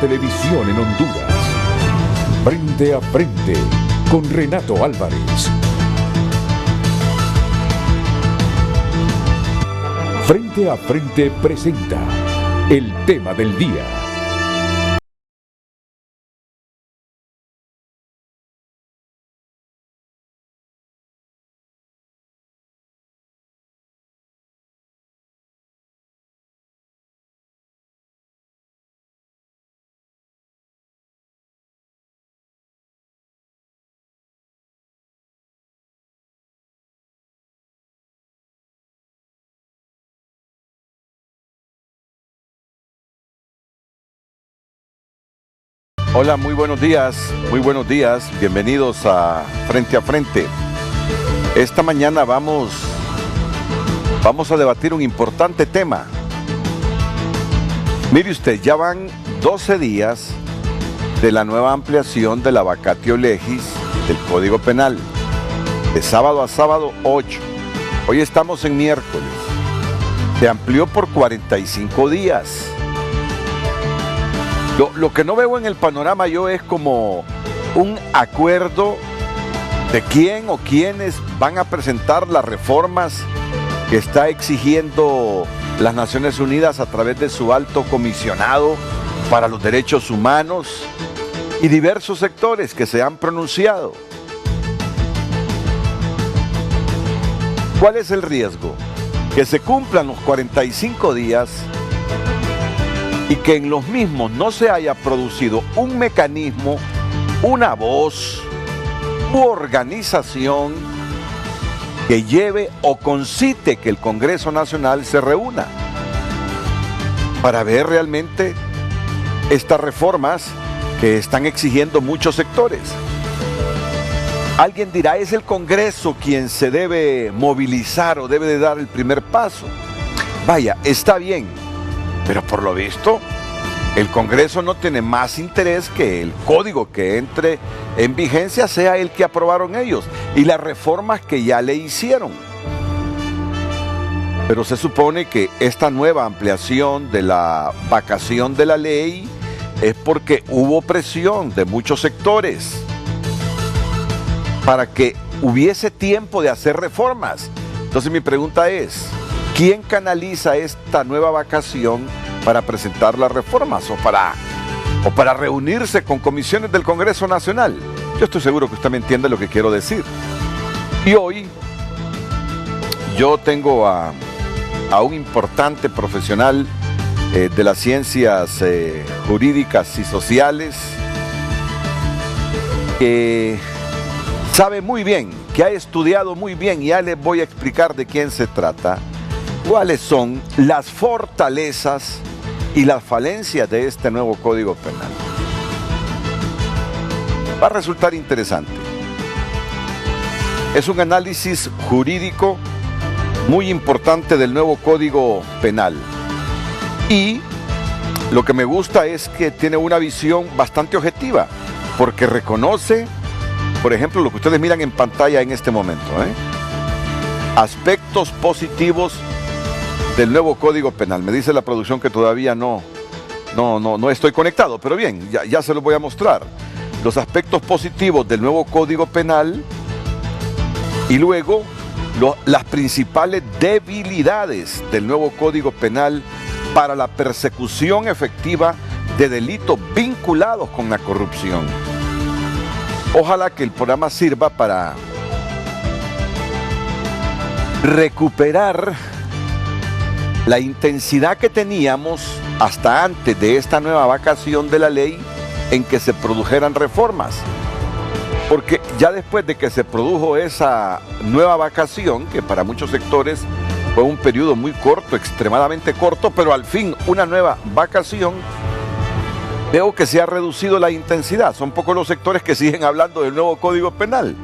Televisión en Honduras. Frente a frente con Renato Álvarez. Frente a frente presenta el tema del día. Hola, muy buenos días, bienvenidos a Frente. Esta mañana vamos a debatir un importante tema. Mire usted, ya van 12 días de la nueva ampliación de la vacatio legis del Código Penal, de sábado a sábado 8. Hoy estamos en miércoles. Se amplió por 45 días. Lo que no veo en el panorama yo es como un acuerdo de quién o quiénes van a presentar las reformas que está exigiendo las Naciones Unidas a través de su alto comisionado para los derechos humanos y diversos sectores que se han pronunciado. ¿Cuál es el riesgo? Que se cumplan los 45 días y que en los mismos no se haya producido un mecanismo, una voz u organización que lleve o concite que el Congreso Nacional se reúna para ver realmente estas reformas que están exigiendo muchos sectores. Alguien dirá, es el Congreso quien se debe movilizar o debe de dar el primer paso. Vaya, está bien. Pero por lo visto, el Congreso no tiene más interés que el código que entre en vigencia sea el que aprobaron ellos y las reformas que ya le hicieron. Pero se supone que esta nueva ampliación de la vacación de la ley es porque hubo presión de muchos sectores para que hubiese tiempo de hacer reformas. Entonces mi pregunta es, ¿quién canaliza esta nueva vacación para presentar las reformas o para reunirse con comisiones del Congreso Nacional? Yo estoy seguro que usted me entiende lo que quiero decir. Y hoy yo tengo a un importante profesional de las ciencias jurídicas y sociales que sabe muy bien, que ha estudiado muy bien, y ya les voy a explicar de quién se trata. ¿Cuáles son las fortalezas y las falencias de este nuevo Código Penal? Va a resultar interesante. Es un análisis jurídico muy importante del nuevo Código Penal. Y lo que me gusta es que tiene una visión bastante objetiva, porque reconoce, por ejemplo, lo que ustedes miran en pantalla en este momento, aspectos positivos del nuevo Código Penal. Me dice la producción que todavía no estoy conectado, pero bien, ya se los voy a mostrar. Los aspectos positivos del nuevo Código Penal y luego las principales debilidades del nuevo Código Penal para la persecución efectiva de delitos vinculados con la corrupción. Ojalá que el programa sirva para recuperar la intensidad que teníamos hasta antes de esta nueva vacación de la ley en que se produjeran reformas. Porque ya después de que se produjo esa nueva vacación, que para muchos sectores fue un periodo muy corto, extremadamente corto, pero al fin una nueva vacación, veo que se ha reducido la intensidad. Son pocos los sectores que siguen hablando del nuevo Código Penal.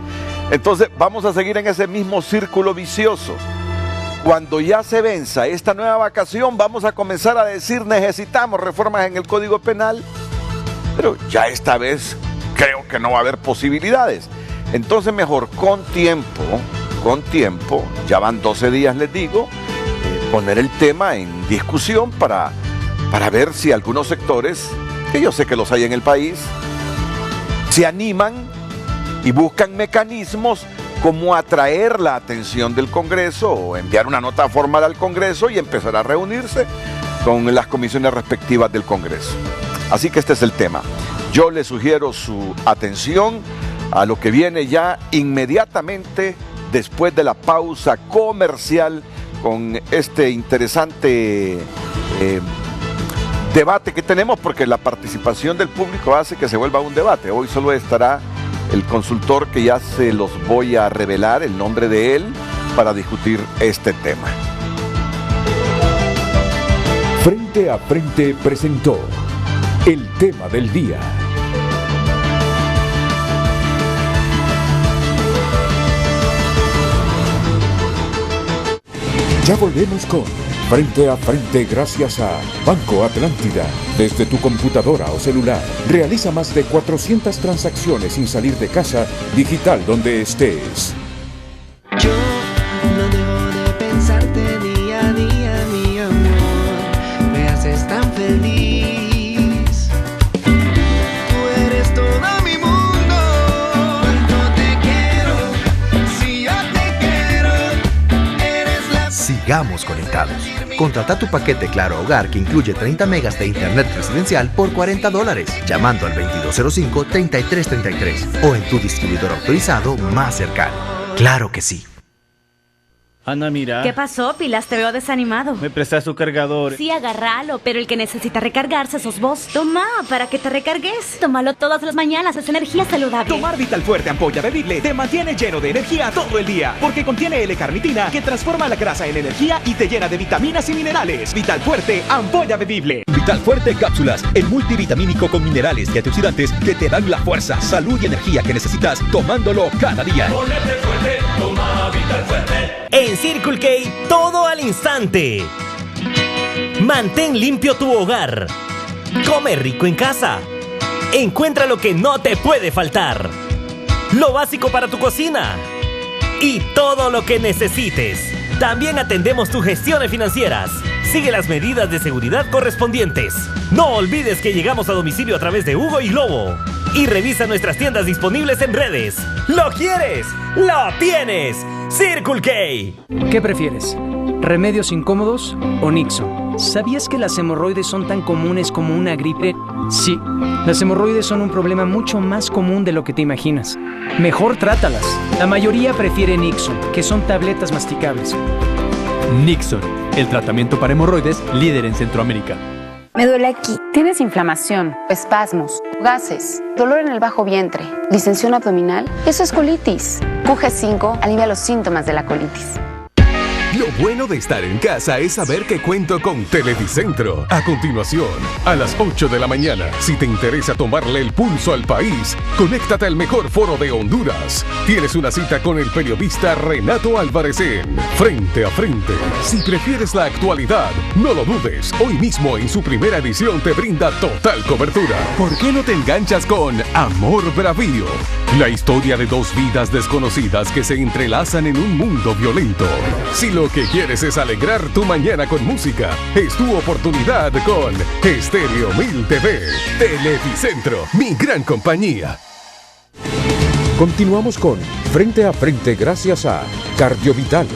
Entonces vamos a seguir en ese mismo círculo vicioso. Cuando ya se venza esta nueva vacación, vamos a comenzar a decir necesitamos reformas en el Código Penal, pero ya esta vez creo que no va a haber posibilidades. Entonces mejor con tiempo, ya van 12 días les digo, poner el tema en discusión para ver si algunos sectores que yo sé que los hay en el país, se animan y buscan mecanismos como atraer la atención del Congreso o enviar una nota formal al Congreso y empezar a reunirse con las comisiones respectivas del Congreso. Así que este es el tema. Yo le sugiero su atención a lo que viene ya inmediatamente después de la pausa comercial con este interesante debate que tenemos, porque la participación del público hace que se vuelva un debate. Hoy solo estará el consultor, que ya se los voy a revelar el nombre de él, para discutir este tema. Frente a Frente presentó el tema del día. Ya volvemos con Frente a Frente gracias a Banco Atlántida. Desde tu computadora o celular, realiza más de 400 transacciones sin salir de casa, digital donde estés. Yo no dejo de pensarte día a día, mi amor. Me haces tan feliz. Tú eres todo mi mundo. Cuánto te quiero. Si yo te quiero, eres la... Sigamos conectados. Contrata tu paquete Claro Hogar, que incluye 30 megas de internet residencial por $40, llamando al 2205-3333 o en tu distribuidor autorizado más cercano. ¡Claro que sí! Ana, mira. ¿Qué pasó, Pilas? Te veo desanimado. ¿Me prestas tu cargador? Sí, agárralo, pero el que necesita recargarse sos vos. Toma, para que te recargues. Tómalo todas las mañanas, es energía saludable. Tomar Vital Fuerte ampolla bebible te mantiene lleno de energía todo el día, porque contiene L-carnitina, que transforma la grasa en energía y te llena de vitaminas y minerales. Vital Fuerte ampolla bebible. Vital Fuerte Cápsulas, el multivitamínico con minerales y antioxidantes que te dan la fuerza, salud y energía que necesitas tomándolo cada día. Ponete fuerte, toma Vital Fuerte. En Circle K, todo al instante. Mantén limpio tu hogar. Come rico en casa. Encuentra lo que no te puede faltar. Lo básico para tu cocina. Y todo lo que necesites. También atendemos tus gestiones financieras. Sigue las medidas de seguridad correspondientes. No olvides que llegamos a domicilio a través de Hugo y Globo. Y revisa nuestras tiendas disponibles en redes. ¿Lo quieres? ¡Lo tienes! Circle K. ¿Qué prefieres? ¿Remedios incómodos o Nixon? ¿Sabías que las hemorroides son tan comunes como una gripe? Sí, las hemorroides son un problema mucho más común de lo que te imaginas. Mejor trátalas. La mayoría prefiere Nixon, que son tabletas masticables. Nixon, el tratamiento para hemorroides líder en Centroamérica. Me duele aquí. ¿Tienes inflamación, espasmos, gases, dolor en el bajo vientre, distensión abdominal? Eso es colitis. QG5 alivia los síntomas de la colitis. Lo bueno de estar en casa es saber que cuento con Televicentro. A continuación, a las 8 de la mañana, si te interesa tomarle el pulso al país, conéctate al mejor foro de Honduras. Tienes una cita con el periodista Renato Álvarez en Frente a Frente. Si prefieres la actualidad, no lo dudes. Hoy mismo en su primera edición te brinda total cobertura. ¿Por qué no te enganchas con Amor Bravío? La historia de dos vidas desconocidas que se entrelazan en un mundo violento. Si lo que quieres es alegrar tu mañana con música, es tu oportunidad con Estéreo 1000 TV. Televicentro, mi gran compañía. Continuamos con Frente a Frente gracias a Cardiovital.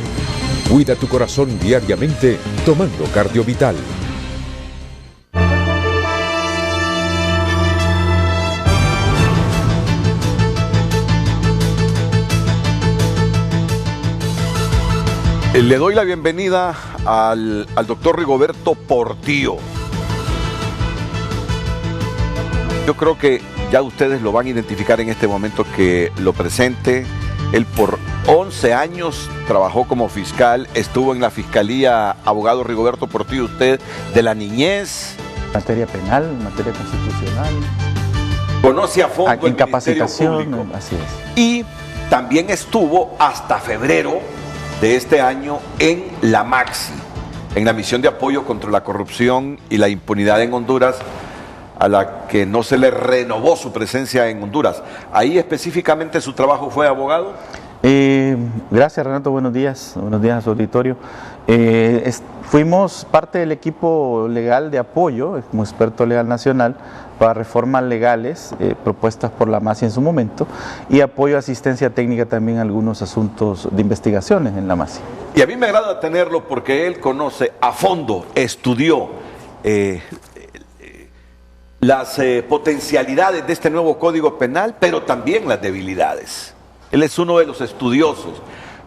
Cuida tu corazón diariamente tomando Cardiovital. Le doy la bienvenida al doctor Rigoberto Portillo. Yo creo que ya ustedes lo van a identificar en este momento que lo presente. Él por 11 años trabajó como fiscal, estuvo en la fiscalía. Abogado Rigoberto Portillo, usted de la niñez. Materia penal, materia constitucional. Conoce a fondo el incapacitación, Ministerio Público. Así es. Y también estuvo hasta febrero de este año en la MAXI, en la misión de apoyo contra la corrupción y la impunidad en Honduras, a la que no se le renovó su presencia en Honduras. ¿Ahí específicamente su trabajo fue abogado? Gracias, Renato, buenos días a su auditorio. Fuimos parte del equipo legal de apoyo, como experto legal nacional, para reformas legales propuestas por la MASI en su momento, y apoyo a asistencia técnica también a algunos asuntos de investigaciones en la MASI. Y a mí me agrada tenerlo porque él conoce a fondo, estudió las potencialidades de este nuevo Código Penal, pero también las debilidades. Él es uno de los estudiosos,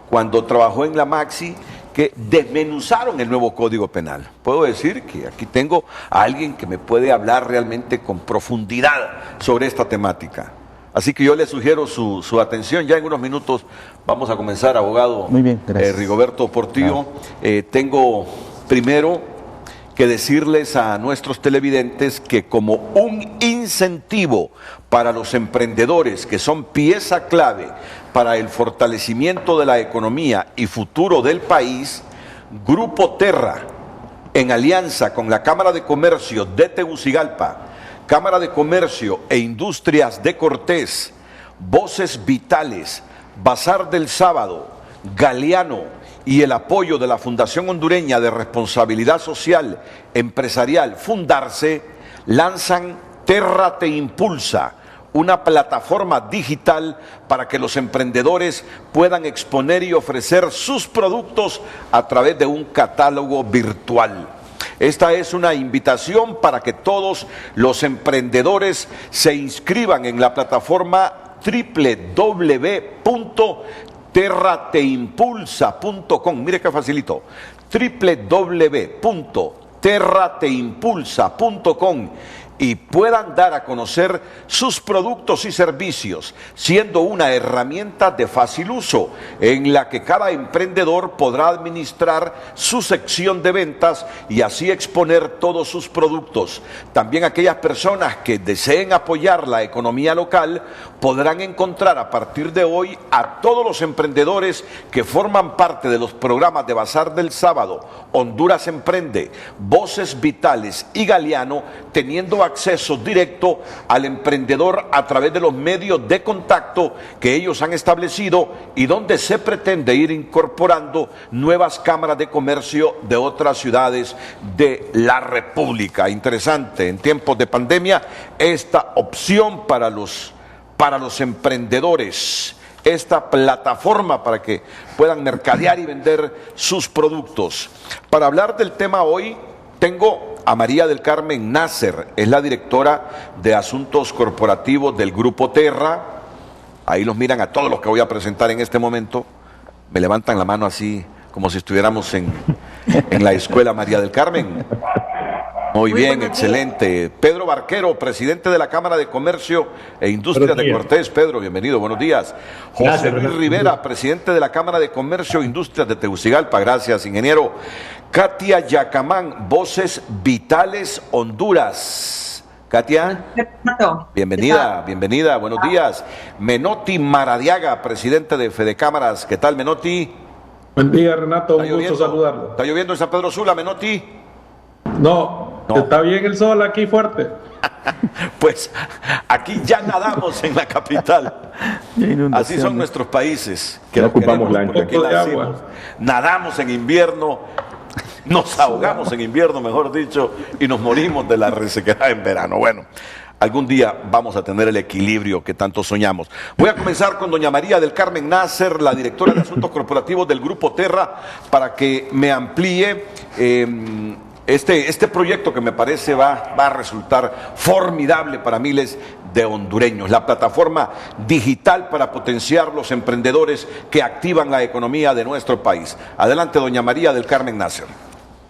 cuando trabajó en la MAXI, que desmenuzaron el nuevo Código Penal. Puedo decir que aquí tengo a alguien que me puede hablar realmente con profundidad sobre esta temática. Así que yo le sugiero su atención. Ya en unos minutos vamos a comenzar, abogado. Muy bien, gracias. Rigoberto Portillo. Tengo primero que decirles a nuestros televidentes que como un incentivo para los emprendedores, que son pieza clave para el fortalecimiento de la economía y futuro del país, Grupo Terra, en alianza con la Cámara de Comercio de Tegucigalpa, Cámara de Comercio e Industrias de Cortés, Voces Vitales, Bazar del Sábado, Galeano, y el apoyo de la Fundación Hondureña de Responsabilidad Social Empresarial Fundarse, lanzan Terra Te Impulsa, una plataforma digital para que los emprendedores puedan exponer y ofrecer sus productos a través de un catálogo virtual. Esta es una invitación para que todos los emprendedores se inscriban en la plataforma www.terrateimpulsa.com. Mire qué facilito. www.terrateimpulsa.com, y puedan dar a conocer sus productos y servicios, siendo una herramienta de fácil uso en la que cada emprendedor podrá administrar su sección de ventas y así exponer todos sus productos. También aquellas personas que deseen apoyar la economía local podrán encontrar a partir de hoy a todos los emprendedores que forman parte de los programas de Bazar del Sábado, Honduras Emprende, Voces Vitales y Galeano, teniendo acceso directo al emprendedor a través de los medios de contacto que ellos han establecido y donde se pretende ir incorporando nuevas cámaras de comercio de otras ciudades de la República. Interesante, en tiempos de pandemia, esta opción para los emprendedores, esta plataforma para que puedan mercadear y vender sus productos. Para hablar del tema hoy, tengo a María del Carmen Nasser, es la directora de Asuntos Corporativos del Grupo Terra. Ahí los miran a todos los que voy a presentar en este momento. Me levantan la mano así, como si estuviéramos en la escuela María del Carmen. Muy bien, excelente. Pedro Barquero, presidente de la Cámara de Comercio e Industrias de Cortés. Pedro, bienvenido, buenos días. José Luis Rivera, presidente de la Cámara de Comercio e Industrias de Tegucigalpa. Gracias, ingeniero. Katia Yacamán, Voces Vitales Honduras. Katia, bienvenida, buenos días. Menotti Maradiaga, presidente de Fedecámaras. ¿Qué tal, Menotti? Buen día, Renato, un gusto saludarlo. ¿Está lloviendo en San Pedro Sula, Menotti? No, está bien el sol aquí fuerte. Pues aquí ya nadamos en la capital. Así son nuestros países. Que no ocupamos la agua. Nadamos en invierno, nos ahogamos en invierno, mejor dicho, y nos morimos de la resequedad en verano. Bueno, algún día vamos a tener el equilibrio que tanto soñamos. Voy a comenzar con doña María del Carmen Nasser, la directora de Asuntos Corporativos del Grupo Terra, para que me amplíe este proyecto que me parece va a resultar formidable para miles de hondureños. La plataforma digital para potenciar los emprendedores que activan la economía de nuestro país. Adelante, doña María del Carmen Nasser.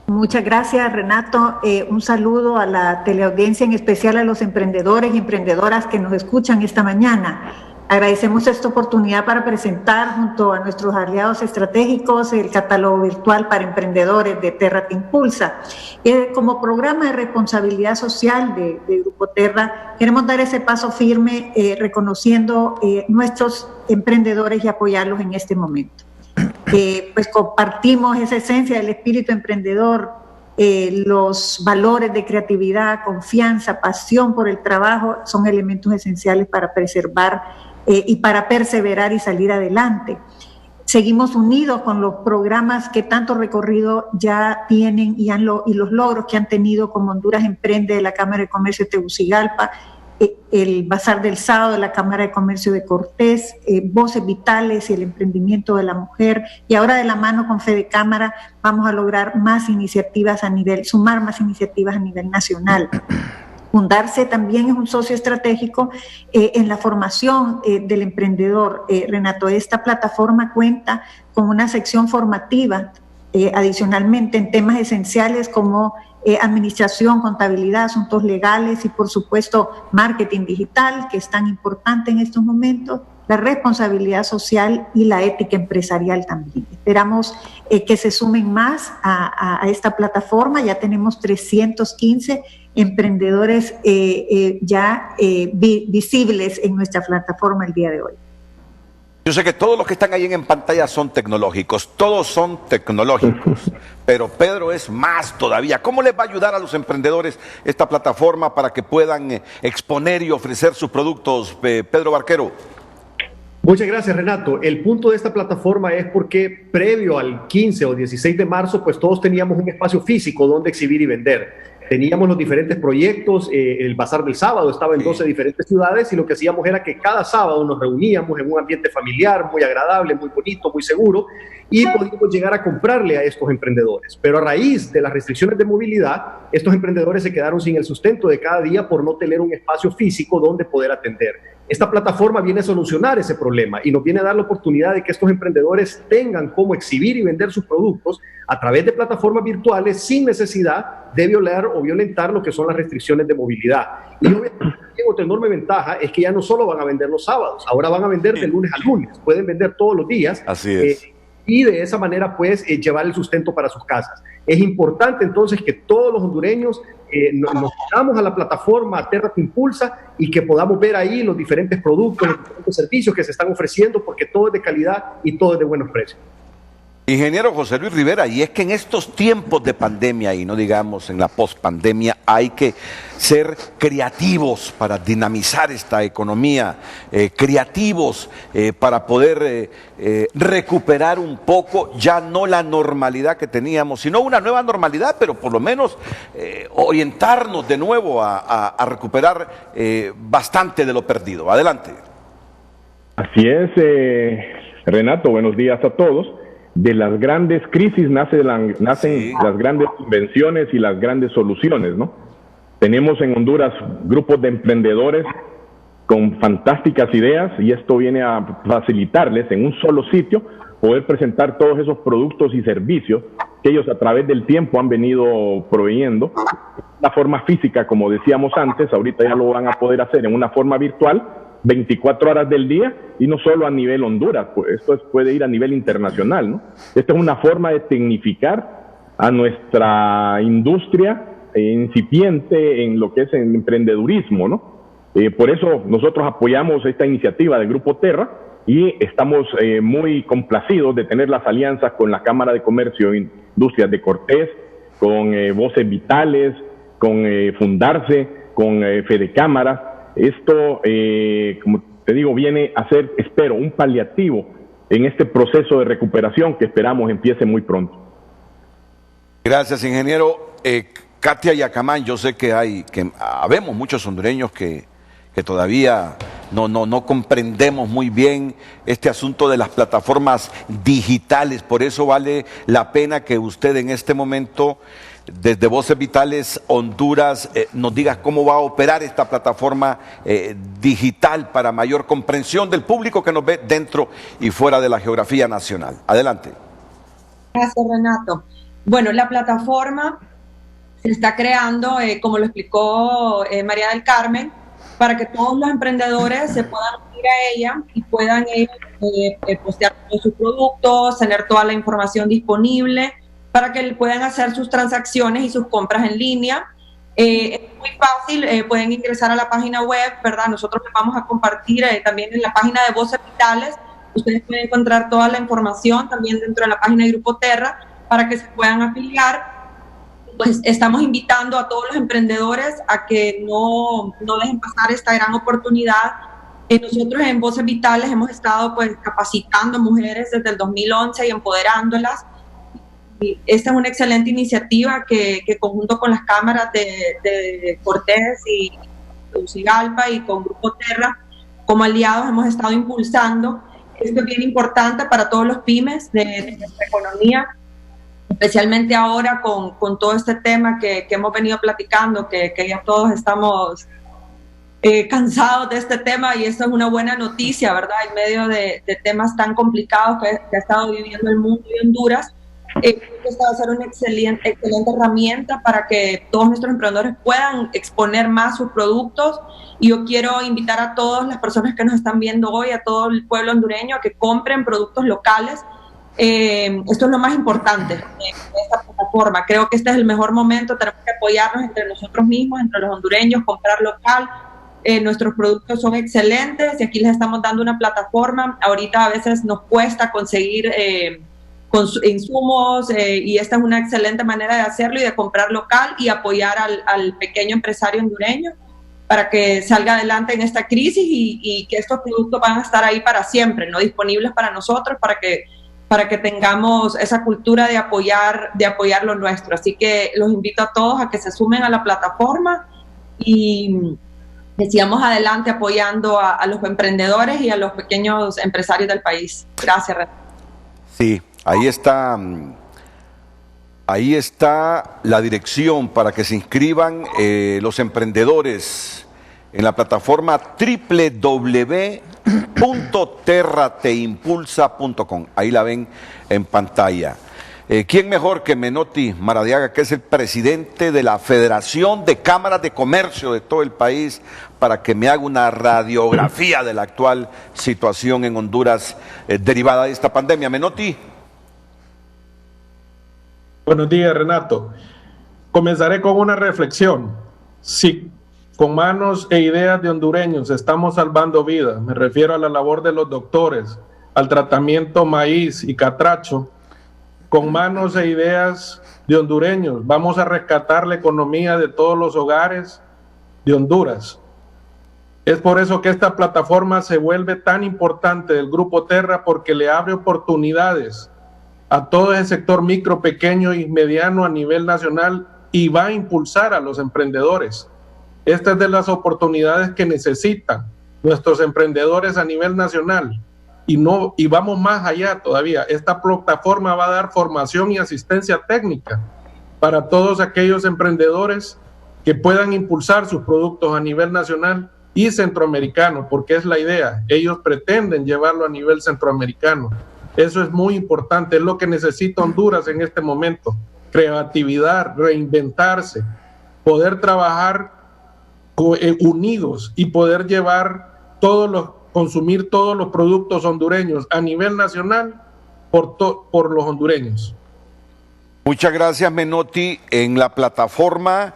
Muchas gracias, Renato. Un saludo a la teleaudiencia, en especial a los emprendedores y emprendedoras que nos escuchan esta mañana. Agradecemos esta oportunidad para presentar junto a nuestros aliados estratégicos el catálogo virtual para emprendedores de Terra Te Impulsa. Como programa de responsabilidad social de Grupo Terra, queremos dar ese paso firme reconociendo nuestros emprendedores y apoyarlos en este momento. Pues compartimos esa esencia del espíritu emprendedor los valores de creatividad, confianza, pasión por el trabajo son elementos esenciales para preservar y para perseverar y salir adelante. Seguimos unidos con los programas que tanto recorrido ya tienen y los logros que han tenido, como Honduras Emprende de la Cámara de Comercio de Tegucigalpa, el Bazar del Sábado de la Cámara de Comercio de Cortés, Voces Vitales y el emprendimiento de la mujer, y ahora de la mano con Fede Cámara vamos a lograr más iniciativas sumar más iniciativas a nivel nacional. Fundarse también es un socio estratégico en la formación del emprendedor. Renato, esta plataforma cuenta con una sección formativa adicionalmente en temas esenciales como administración, contabilidad, asuntos legales y por supuesto marketing digital, que es tan importante en estos momentos, la responsabilidad social y la ética empresarial también. Esperamos que se sumen más a esta plataforma. Ya tenemos 315 emprendedores visibles en nuestra plataforma el día de hoy. Yo sé que todos los que están ahí en pantalla son tecnológicos, todos son tecnológicos, pero Pedro es más todavía. ¿Cómo les va a ayudar a los emprendedores esta plataforma para que puedan exponer y ofrecer sus productos, Pedro Barquero? Muchas gracias, Renato. El punto de esta plataforma es porque previo al 15 o 16 de marzo, pues todos teníamos un espacio físico donde exhibir y vender. Teníamos los diferentes proyectos, el Bazar del Sábado estaba en 12 diferentes ciudades y lo que hacíamos era que cada sábado nos reuníamos en un ambiente familiar, muy agradable, muy bonito, muy seguro, y podíamos llegar a comprarle a estos emprendedores. Pero a raíz de las restricciones de movilidad, estos emprendedores se quedaron sin el sustento de cada día por no tener un espacio físico donde poder atender. Esta plataforma viene a solucionar ese problema y nos viene a dar la oportunidad de que estos emprendedores tengan cómo exhibir y vender sus productos a través de plataformas virtuales sin necesidad de violar o violentar lo que son las restricciones de movilidad. Y obviamente otra enorme ventaja es que ya no solo van a vender los sábados, ahora van a vender de lunes a lunes, pueden vender todos los días. Así es. Y de esa manera pues llevar el sustento para sus casas. Es importante entonces que todos los hondureños nos unamos a la plataforma Terra Te Impulsa y que podamos ver ahí los diferentes productos, los diferentes servicios que se están ofreciendo, porque todo es de calidad y todo es de buenos precios. Ingeniero José Luis Rivera, y es que en estos tiempos de pandemia y no digamos en la pospandemia hay que ser creativos para dinamizar esta economía, creativos para poder recuperar un poco ya no la normalidad que teníamos, sino una nueva normalidad, pero por lo menos orientarnos de nuevo a recuperar bastante de lo perdido. Adelante. Así es, Renato, buenos días a todos. De las grandes crisis nacen las grandes invenciones y las grandes soluciones, ¿no? Tenemos en Honduras grupos de emprendedores con fantásticas ideas y esto viene a facilitarles en un solo sitio poder presentar todos esos productos y servicios que ellos a través del tiempo han venido proveyendo. La forma física, como decíamos antes, ahorita ya lo van a poder hacer en una forma virtual, 24 horas del día, y no solo a nivel Honduras, pues esto puede ir a nivel internacional, ¿no? Esta es una forma de tecnificar a nuestra industria incipiente en lo que es el emprendedurismo, ¿no? Por eso nosotros apoyamos esta iniciativa del Grupo Terra y estamos muy complacidos de tener las alianzas con la Cámara de Comercio e Industrias de Cortés, con Voces Vitales, con Fundarse, con Fede Cámara. Esto, como te digo, viene a ser, espero, un paliativo en este proceso de recuperación que esperamos empiece muy pronto. Gracias, ingeniero. Katia Yacamán, yo sé que habemos muchos hondureños que todavía no comprendemos muy bien este asunto de las plataformas digitales, por eso vale la pena que usted en este momento, desde Voces Vitales Honduras, nos diga cómo va a operar esta plataforma digital para mayor comprensión del público que nos ve dentro y fuera de la geografía nacional. Adelante. Gracias, Renato. Bueno, la plataforma se está creando, como lo explicó María del Carmen, para que todos los emprendedores se puedan unir a ella y puedan postear todos sus productos, tener toda la información disponible para que puedan hacer sus transacciones y sus compras en línea. Es muy fácil, pueden ingresar a la página web, ¿verdad? Nosotros les vamos a compartir también en la página de Voces Vitales. Ustedes pueden encontrar toda la información también dentro de la página de Grupo Terra para que se puedan afiliar. pues estamos invitando a todos los emprendedores a que no dejen pasar esta gran oportunidad. Nosotros en Voces Vitales hemos estado pues capacitando mujeres desde el 2011 y empoderándolas. Y esta es una excelente iniciativa que conjunto con las cámaras de Cortés y Tegucigalpa y con Grupo Terra, como aliados hemos estado impulsando. Esto es bien importante para todos los pymes de nuestra economía, especialmente ahora con todo este tema que hemos venido platicando, que ya todos estamos cansados de este tema, y esto es una buena noticia, ¿verdad? En medio de temas tan complicados que ha estado viviendo el mundo y Honduras. Esta va a ser una excelente herramienta para que todos nuestros emprendedores puedan exponer más sus productos. Y yo quiero invitar a todas las personas que nos están viendo hoy, a todo el pueblo hondureño, a que compren productos locales. Esto es lo más importante de esta plataforma. Creo que este es el mejor momento. Tenemos que apoyarnos entre nosotros mismos, entre los hondureños, comprar local. Nuestros productos son excelentes y aquí les estamos dando una plataforma. Ahorita a veces nos cuesta conseguir insumos y esta es una excelente manera de hacerlo y de comprar local y apoyar al pequeño empresario hondureño para que salga adelante en esta crisis y que estos productos van a estar ahí para siempre, ¿no? Disponibles para nosotros, para que tengamos esa cultura de apoyar lo nuestro. Así que los invito a todos a que se sumen a la plataforma y que sigamos adelante apoyando a los emprendedores y a los pequeños empresarios del país. Gracias, Renato. Sí. Ahí está la dirección para que se inscriban los emprendedores en la plataforma www.terrateimpulsa.com. Ahí la ven en pantalla. ¿Quién mejor que Menotti Maradiaga, que es el presidente de la Federación de Cámaras de Comercio de todo el país, para que me haga una radiografía de la actual situación en Honduras derivada de esta pandemia? Menotti. Buenos días, Renato. Comenzaré con una reflexión. Si con manos e ideas de hondureños estamos salvando vidas, me refiero a la labor de los doctores, al tratamiento maíz y catracho, con manos e ideas de hondureños vamos a rescatar la economía de todos los hogares de Honduras. Es por eso que esta plataforma se vuelve tan importante del Grupo Terra, porque le abre oportunidades a todo el sector micro, pequeño y mediano a nivel nacional y va a impulsar a los emprendedores. Esta es de las oportunidades que necesitan nuestros emprendedores a nivel nacional y vamos más allá todavía. Esta plataforma va a dar formación y asistencia técnica para todos aquellos emprendedores que puedan impulsar sus productos a nivel nacional y centroamericano, porque es la idea. Ellos pretenden llevarlo a nivel centroamericano. Eso es muy importante, es lo que necesita Honduras en este momento. Creatividad, reinventarse, poder trabajar unidos y poder consumir todos los productos hondureños a nivel nacional por los hondureños. Muchas gracias, Menotti. En la plataforma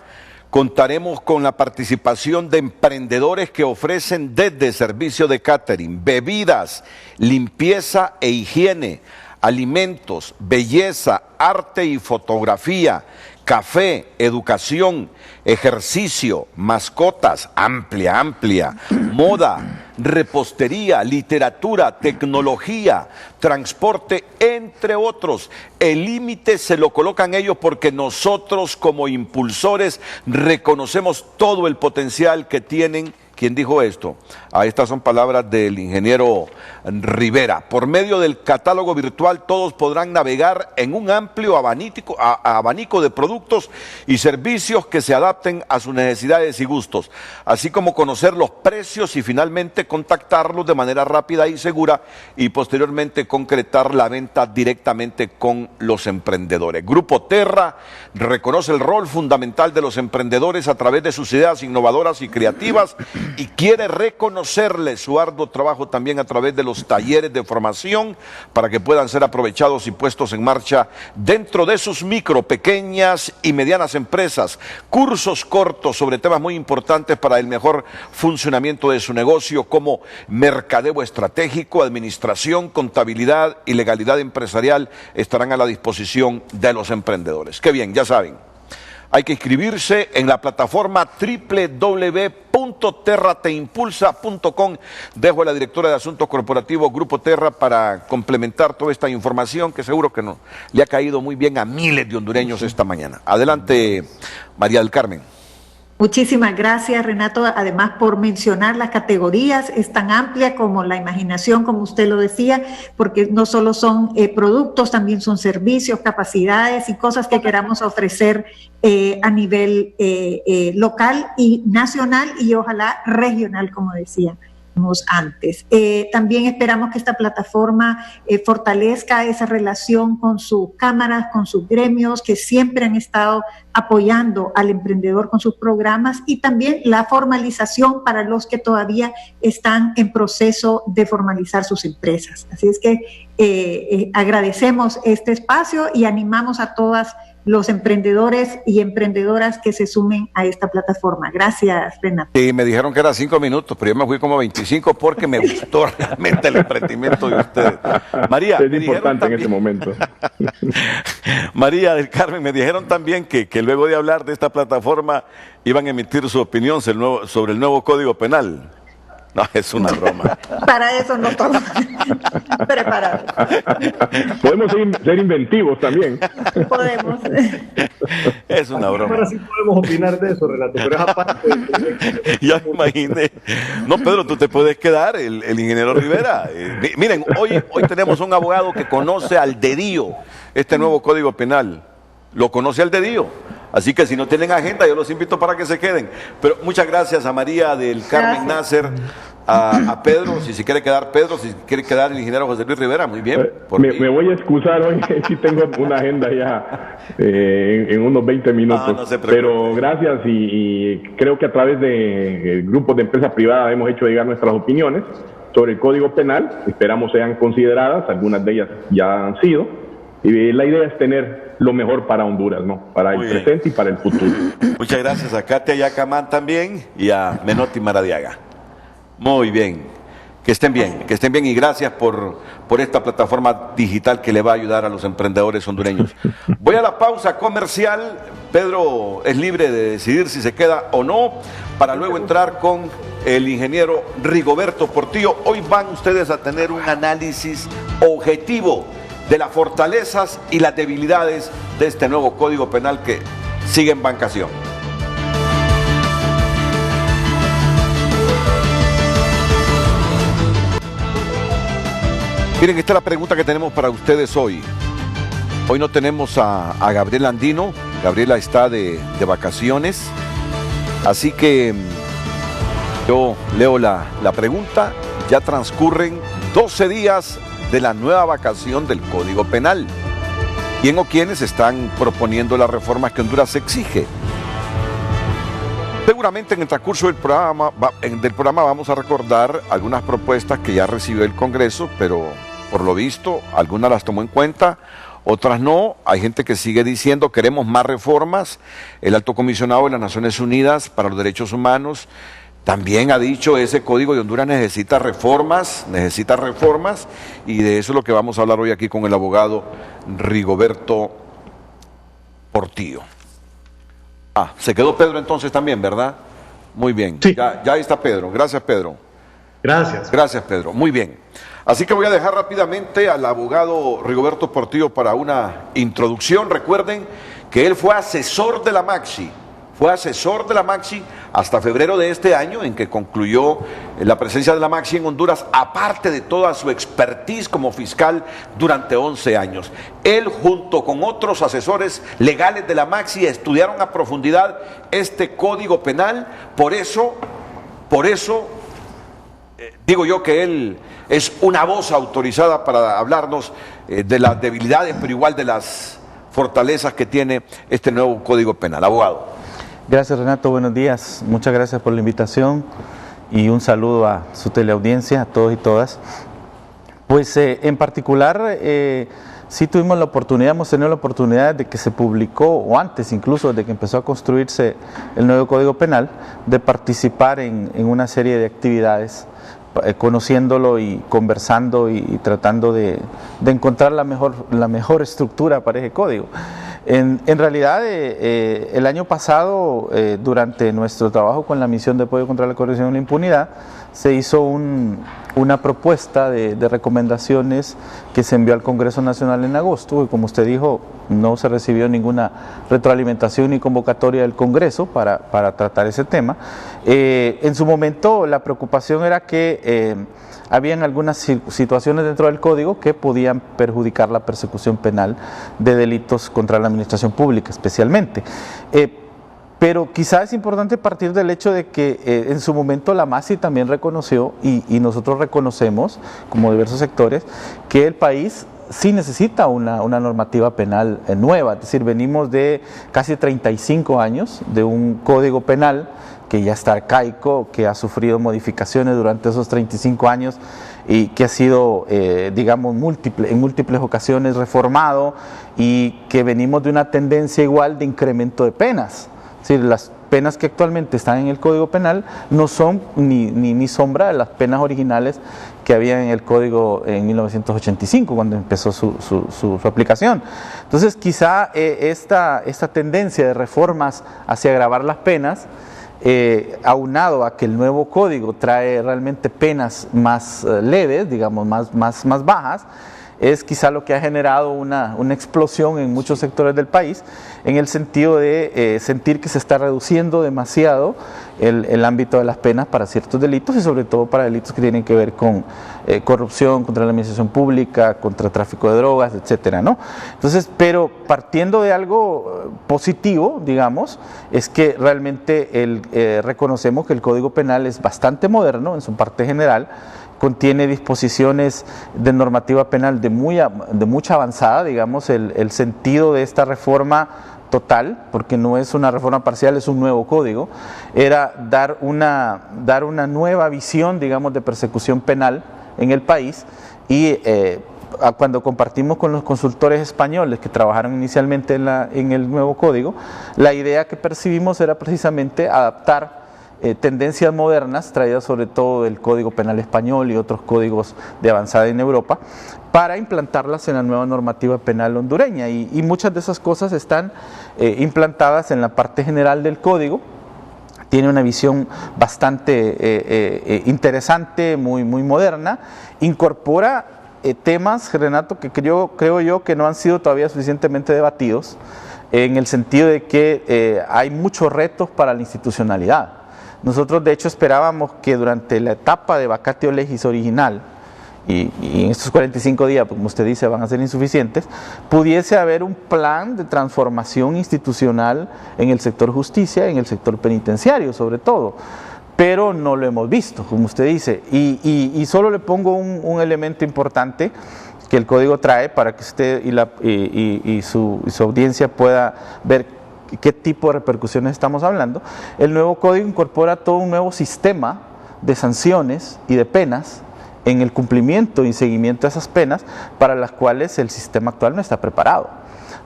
contaremos con la participación de emprendedores que ofrecen desde servicio de catering, bebidas, limpieza e higiene, alimentos, belleza, arte y fotografía, café, educación, ejercicio, mascotas, amplia, moda, repostería, literatura, tecnología, transporte, entre otros. El límite se lo colocan ellos porque nosotros como impulsores reconocemos todo el potencial que tienen. ¿Quién dijo esto? Estas son palabras del ingeniero Rivera. Por medio del catálogo virtual todos podrán navegar en un amplio abanico de productos y servicios que se adapten a sus necesidades y gustos, así como conocer los precios y finalmente contactarlos de manera rápida y segura y posteriormente concretar la venta directamente con los emprendedores. Grupo Terra reconoce el rol fundamental de los emprendedores a través de sus ideas innovadoras y creativas y quiere reconocerles su arduo trabajo también a través de los talleres de formación para que puedan ser aprovechados y puestos en marcha dentro de sus micro, pequeñas y medianas empresas. Cursos cortos sobre temas muy importantes para el mejor funcionamiento de su negocio, como mercadeo estratégico, administración, contabilidad y legalidad empresarial, estarán a la disposición de los emprendedores. Qué bien, ya saben. Hay que inscribirse en la plataforma www.terrateimpulsa.com. Dejo a la directora de Asuntos Corporativos Grupo Terra para complementar toda esta información que seguro que no, le ha caído muy bien a miles de hondureños esta mañana. Adelante, María del Carmen. Muchísimas gracias, Renato, además por mencionar las categorías. Es tan amplia como la imaginación, como usted lo decía, porque no solo son productos, también son servicios, capacidades y cosas que queramos ofrecer a nivel local y nacional y ojalá regional, como decía antes. También esperamos que esta plataforma fortalezca esa relación con sus cámaras, con sus gremios, que siempre han estado apoyando al emprendedor con sus programas, y también la formalización para los que todavía están en proceso de formalizar sus empresas. Así es que agradecemos este espacio y animamos a todas los emprendedores y emprendedoras que se sumen a esta plataforma. Gracias, Renato. Sí, me dijeron que era 5 minutos, pero yo me fui como 25 porque me gustó realmente el emprendimiento de ustedes. María, es importante también, en este momento. María del Carmen, me dijeron también que luego de hablar de esta plataforma iban a emitir su opinión sobre el nuevo Código Penal. No, es una broma. Para eso no estamos preparados. Podemos ser inventivos también. Podemos. Es una broma. Ahora sí podemos opinar de eso, Renato, pero es aparte. Ya me imaginé. No, Pedro, tú te puedes quedar, el ingeniero Rivera. Miren, hoy tenemos un abogado que conoce al dedillo este nuevo Código Penal. Lo conoce al dedillo. Así que si no tienen agenda, yo los invito para que se queden. Pero muchas gracias a María del Carmen Nasser, a Pedro, si se quiere quedar Pedro, si quiere quedar el ingeniero José Luis Rivera, muy bien. Me voy a excusar hoy, sí tengo una agenda ya en unos 20 minutos. No se preocupe. Pero gracias y creo que a través de grupos de empresa privada hemos hecho llegar nuestras opiniones sobre el Código Penal. Esperamos sean consideradas, algunas de ellas ya han sido. Y la idea es tener lo mejor para Honduras, ¿no? Para el presente y para el futuro. Muchas gracias a Katia Yacamán también y a Menotti Maradiaga. Muy bien. Que estén bien y gracias por esta plataforma digital que le va a ayudar a los emprendedores hondureños. Voy a la pausa comercial. Pedro es libre de decidir si se queda o no, para luego entrar con el ingeniero Rigoberto Portillo. Hoy van ustedes a tener un análisis objetivo de las fortalezas y las debilidades de este nuevo Código Penal que sigue en bancación. Miren, esta es la pregunta que tenemos para ustedes hoy. Hoy no tenemos a Gabriela Andino. Gabriela está de vacaciones. Así que yo leo la pregunta. Ya transcurren 12 días de la nueva vacación del Código Penal. ¿Quién o quiénes están proponiendo las reformas que Honduras exige? Seguramente en el transcurso del programa vamos a recordar algunas propuestas que ya recibió el Congreso, pero por lo visto algunas las tomó en cuenta, otras no. Hay gente que sigue diciendo queremos más reformas. El Alto Comisionado de las Naciones Unidas para los Derechos Humanos también ha dicho ese Código de Honduras necesita reformas, y de eso es lo que vamos a hablar hoy aquí con el abogado Rigoberto Portillo. Se quedó Pedro entonces también, ¿verdad? Muy bien, sí. Ya está Pedro. Gracias, Pedro. Gracias, Pedro. Muy bien. Así que voy a dejar rápidamente al abogado Rigoberto Portillo para una introducción. Recuerden que él fue asesor de la Maxi. Hasta febrero de este año, en que concluyó la presencia de la Maxi en Honduras, aparte de toda su expertise como fiscal durante 11 años. Él, junto con otros asesores legales de la Maxi, estudiaron a profundidad este Código Penal. Por eso digo yo que él es una voz autorizada para hablarnos de las debilidades, pero igual de las fortalezas que tiene este nuevo Código Penal. Abogado. Gracias, Renato, buenos días, muchas gracias por la invitación y un saludo a su teleaudiencia, a todos y todas. Pues en particular, sí hemos tenido la oportunidad de que se publicó, o antes incluso de que empezó a construirse el nuevo Código Penal, de participar en una serie de actividades, conociéndolo y conversando y tratando de encontrar la mejor estructura para ese código. En realidad, el año pasado, durante nuestro trabajo con la misión de apoyo contra la corrupción y la impunidad, se hizo una propuesta de recomendaciones que se envió al Congreso Nacional en agosto, y como usted dijo, no se recibió ninguna retroalimentación ni convocatoria del Congreso para tratar ese tema. En su momento, la preocupación era que habían algunas situaciones dentro del Código que podían perjudicar la persecución penal de delitos contra la administración pública especialmente. Pero quizá es importante partir del hecho de que en su momento la MASI también reconoció, y nosotros reconocemos como diversos sectores, que el país sí necesita una normativa penal nueva. Es decir, venimos de casi 35 años de un código penal que ya está arcaico, que ha sufrido modificaciones durante esos 35 años y que ha sido, digamos, en múltiples ocasiones reformado, y que venimos de una tendencia igual de incremento de penas. Es decir, las penas que actualmente están en el Código Penal no son ni sombra de las penas originales que había en el Código en 1985, cuando empezó su aplicación. Entonces, quizá esta tendencia de reformas hacia agravar las penas, aunado a que el nuevo código trae realmente penas más leves, digamos, más bajas, es quizá lo que ha generado una explosión en muchos sectores del país, en el sentido de sentir que se está reduciendo demasiado el ámbito de las penas para ciertos delitos, y sobre todo para delitos que tienen que ver con corrupción, contra la administración pública, contra tráfico de drogas, etcétera, ¿no? Entonces, pero partiendo de algo positivo, digamos, es que realmente reconocemos que el Código Penal es bastante moderno en su parte general, contiene disposiciones de normativa penal de mucha avanzada, digamos. El sentido de esta reforma total, porque no es una reforma parcial, es un nuevo código, era dar una nueva visión, digamos, de persecución penal en el país. Y cuando compartimos con los consultores españoles que trabajaron inicialmente en el nuevo código, la idea que percibimos era precisamente adaptar tendencias modernas traídas sobre todo del Código Penal español y otros códigos de avanzada en Europa, para implantarlas en la nueva normativa penal hondureña, y muchas de esas cosas están implantadas en la parte general del código. Tiene una visión bastante interesante, muy moderna, incorpora temas, Renato, que creo yo que no han sido todavía suficientemente debatidos, en el sentido de que hay muchos retos para la institucionalidad. Nosotros, de hecho, esperábamos que durante la etapa de vacatio legis original, y en estos 45 días, como usted dice, van a ser insuficientes, pudiese haber un plan de transformación institucional en el sector justicia, en el sector penitenciario sobre todo, pero no lo hemos visto, como usted dice, y solo le pongo un elemento importante que el código trae para que usted y su audiencia pueda ver qué tipo de repercusiones estamos hablando. El nuevo código incorpora todo un nuevo sistema de sanciones y de penas en el cumplimiento y seguimiento de esas penas, para las cuales el sistema actual no está preparado.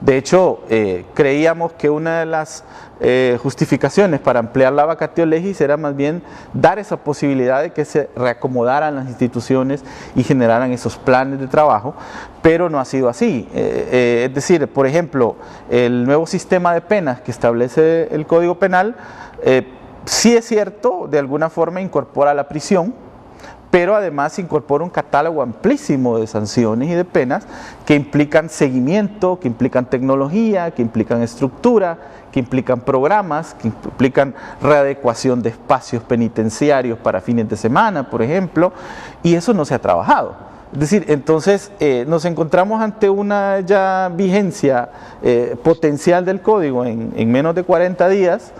De hecho, creíamos que una de las justificaciones para ampliar la vacatio legis era más bien dar esa posibilidad de que se reacomodaran las instituciones y generaran esos planes de trabajo, pero no ha sido así. Es decir, por ejemplo, el nuevo sistema de penas que establece el Código Penal, sí es cierto, de alguna forma incorpora la prisión, pero además incorpora un catálogo amplísimo de sanciones y de penas que implican seguimiento, que implican tecnología, que implican estructura, que implican programas, que implican readecuación de espacios penitenciarios para fines de semana, por ejemplo, y eso no se ha trabajado. Es decir, entonces nos encontramos ante una ya vigencia potencial del código en menos de 40 días,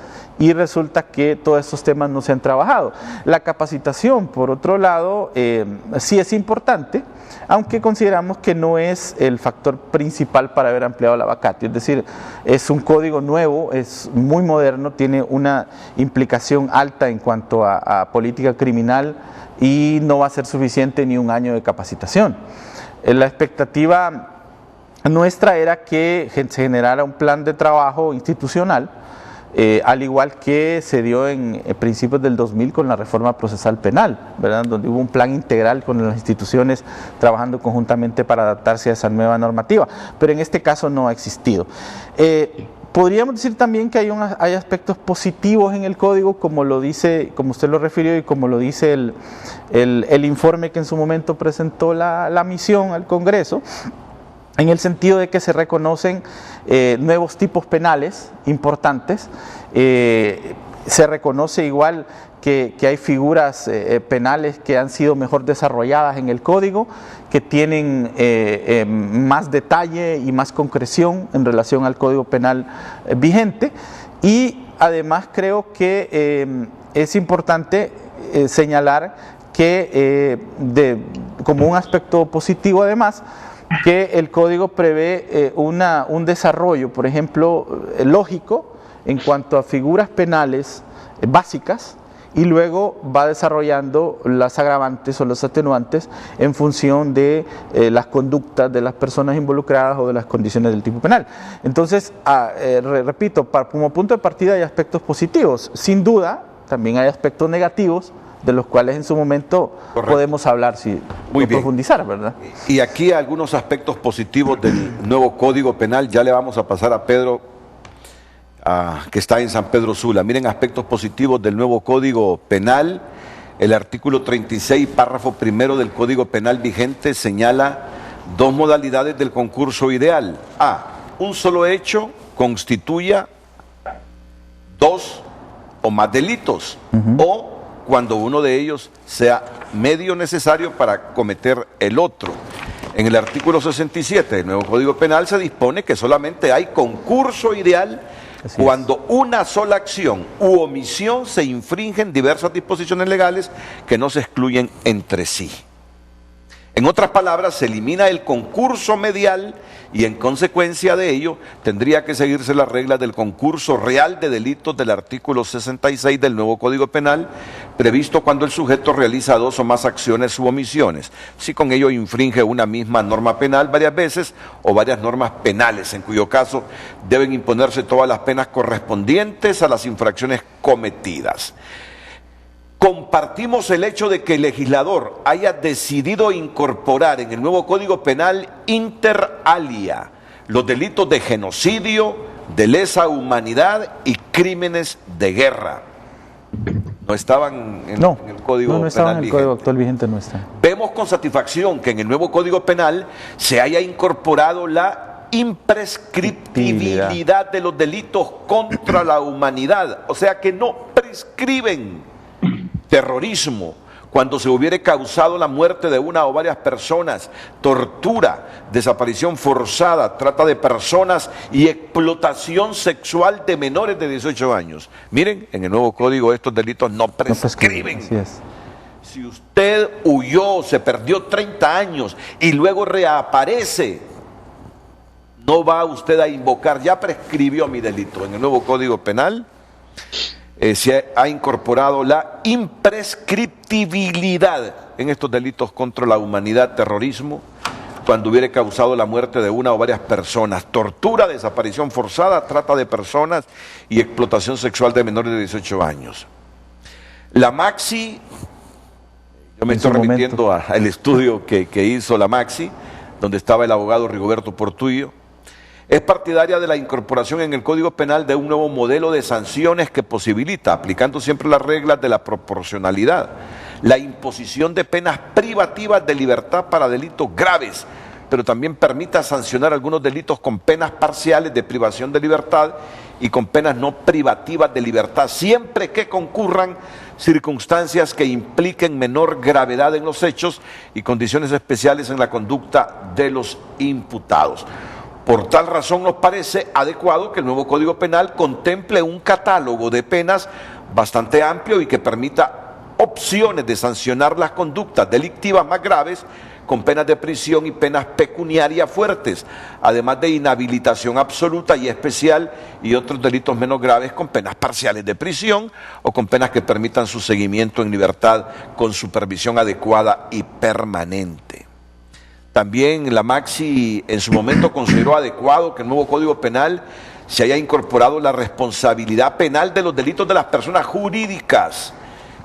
y resulta que todos estos temas no se han trabajado. La capacitación, por otro lado, sí es importante, aunque consideramos que no es el factor principal para haber ampliado la vacatio. Es decir, es un código nuevo, es muy moderno, tiene una implicación alta en cuanto a política criminal, y no va a ser suficiente ni un año de capacitación. La expectativa nuestra era que se generara un plan de trabajo institucional al igual que se dio en principios del 2000 con la reforma procesal penal, ¿verdad? Donde hubo un plan integral con las instituciones trabajando conjuntamente para adaptarse a esa nueva normativa, pero en este caso no ha existido. Podríamos decir también que hay aspectos positivos en el código, como lo dice, como usted lo refirió y como lo dice el informe que en su momento presentó la misión al Congreso, en el sentido de que se reconocen nuevos tipos penales importantes. Se reconoce igual que hay figuras penales que han sido mejor desarrolladas en el código, que tienen más detalle y más concreción en relación al código penal vigente, y además creo que es importante señalar que como un aspecto positivo además, que el código prevé un desarrollo, por ejemplo, lógico en cuanto a figuras penales básicas, y luego va desarrollando las agravantes o los atenuantes en función de las conductas de las personas involucradas o de las condiciones del tipo penal. Entonces, repito, como punto de partida hay aspectos positivos. Sin duda, también hay aspectos negativos, de los cuales en su momento podemos hablar profundizar, ¿verdad? Y aquí algunos aspectos positivos del nuevo Código Penal, ya le vamos a pasar a Pedro, que está en San Pedro Sula. Miren aspectos positivos del nuevo Código Penal. El artículo 36, párrafo primero del Código Penal vigente señala dos modalidades del concurso ideal. A, un solo hecho constituya dos o más delitos, o cuando uno de ellos sea medio necesario para cometer el otro. En el artículo 67 del nuevo Código Penal se dispone que solamente hay concurso ideal cuando una sola acción u omisión se infringen diversas disposiciones legales que no se excluyen entre sí. En otras palabras, se elimina el concurso medial y en consecuencia de ello tendría que seguirse las reglas del concurso real de delitos del artículo 66 del nuevo Código Penal, previsto cuando el sujeto realiza dos o más acciones u omisiones, si con ello infringe una misma norma penal varias veces o varias normas penales, en cuyo caso deben imponerse todas las penas correspondientes a las infracciones cometidas. Compartimos el hecho de que el legislador haya decidido incorporar en el nuevo Código Penal inter alia los delitos de genocidio, de lesa humanidad y crímenes de guerra. No estaban en el Código no Penal estaban en el vigente. Código actual vigente, no está. Vemos con satisfacción que en el nuevo Código Penal se haya incorporado la imprescriptibilidad de los delitos contra la humanidad, o sea que no prescriben. Terrorismo, cuando se hubiere causado la muerte de una o varias personas, tortura, desaparición forzada, trata de personas y explotación sexual de menores de 18 años. Miren, en el nuevo código estos delitos no prescriben. Así es. Si usted huyó, se perdió 30 años y luego reaparece, no va usted a invocar, ya prescribió mi delito. En el nuevo Código Penal se ha incorporado la imprescriptibilidad en estos delitos contra la humanidad, terrorismo, cuando hubiere causado la muerte de una o varias personas, tortura, desaparición forzada, trata de personas y explotación sexual de menores de 18 años. La Maxi, yo me estoy remitiendo al estudio que hizo la Maxi, donde estaba el abogado Rigoberto Portuyo, es partidaria de la incorporación en el Código Penal de un nuevo modelo de sanciones que posibilita, aplicando siempre las reglas de la proporcionalidad, la imposición de penas privativas de libertad para delitos graves, pero también permita sancionar algunos delitos con penas parciales de privación de libertad y con penas no privativas de libertad, siempre que concurran circunstancias que impliquen menor gravedad en los hechos y condiciones especiales en la conducta de los imputados. Por tal razón nos parece adecuado que el nuevo Código Penal contemple un catálogo de penas bastante amplio y que permita opciones de sancionar las conductas delictivas más graves con penas de prisión y penas pecuniarias fuertes, además de inhabilitación absoluta y especial y otros delitos menos graves con penas parciales de prisión o con penas que permitan su seguimiento en libertad con supervisión adecuada y permanente. También la Maxi en su momento consideró adecuado que el nuevo Código Penal se haya incorporado la responsabilidad penal de los delitos de las personas jurídicas,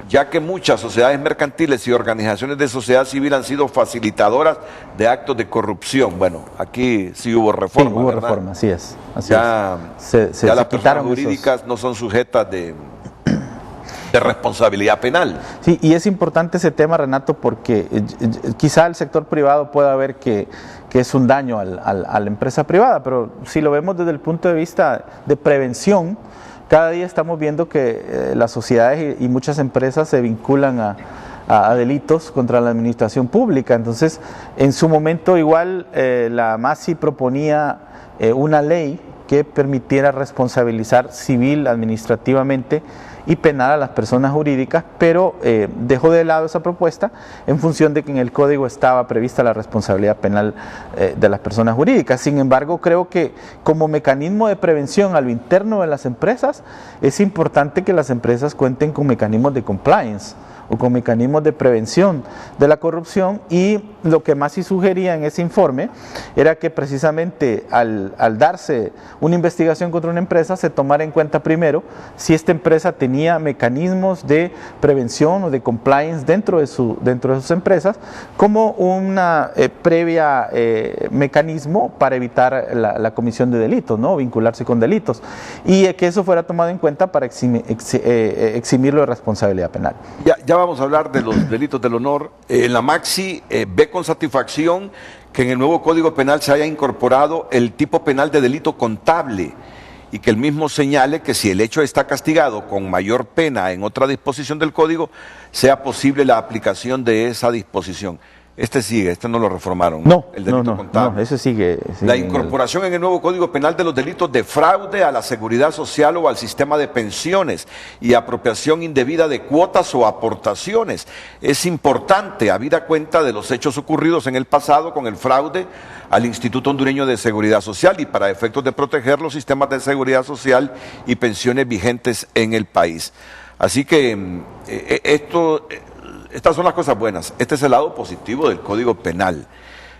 ya que muchas sociedades mercantiles y organizaciones de sociedad civil han sido facilitadoras de actos de corrupción. Bueno, aquí sí hubo reforma. Sí, hubo ¿verdad? reforma, así es. Ya las personas jurídicas no son sujetas de responsabilidad penal. Sí, y es importante ese tema, Renato, porque quizá el sector privado pueda ver que es un daño a la empresa privada, pero si lo vemos desde el punto de vista de prevención, cada día estamos viendo que las sociedades y muchas empresas se vinculan a delitos contra la administración pública. Entonces, en su momento igual la MASI proponía una ley que permitiera responsabilizar civil, administrativamente y penal a las personas jurídicas, pero dejó de lado esa propuesta en función de que en el código estaba prevista la responsabilidad penal de las personas jurídicas. Sin embargo, creo que como mecanismo de prevención a lo interno de las empresas, es importante que las empresas cuenten con mecanismos de compliance o con mecanismos de prevención de la corrupción, y lo que más sí sugería en ese informe era que precisamente al darse una investigación contra una empresa se tomara en cuenta primero si esta empresa tenía mecanismos de prevención o de compliance dentro de sus empresas como una previa mecanismo para evitar la comisión de delitos, ¿no? Vincularse con delitos, y que eso fuera tomado en cuenta para eximirlo de responsabilidad penal. Ya vamos a hablar de los delitos del honor. La MAXI ve con satisfacción que en el nuevo Código Penal se haya incorporado el tipo penal de delito contable y que el mismo señale que si el hecho está castigado con mayor pena en otra disposición del Código, sea posible la aplicación de esa disposición. Este no lo reformaron. No, el delito contable. No, ese sigue la incorporación en el nuevo Código Penal de los delitos de fraude a la seguridad social o al sistema de pensiones y apropiación indebida de cuotas o aportaciones es importante, habida cuenta de los hechos ocurridos en el pasado con el fraude al Instituto Hondureño de Seguridad Social y para efectos de proteger los sistemas de seguridad social y pensiones vigentes en el país. Así que estas son las cosas buenas. Este es el lado positivo del Código Penal.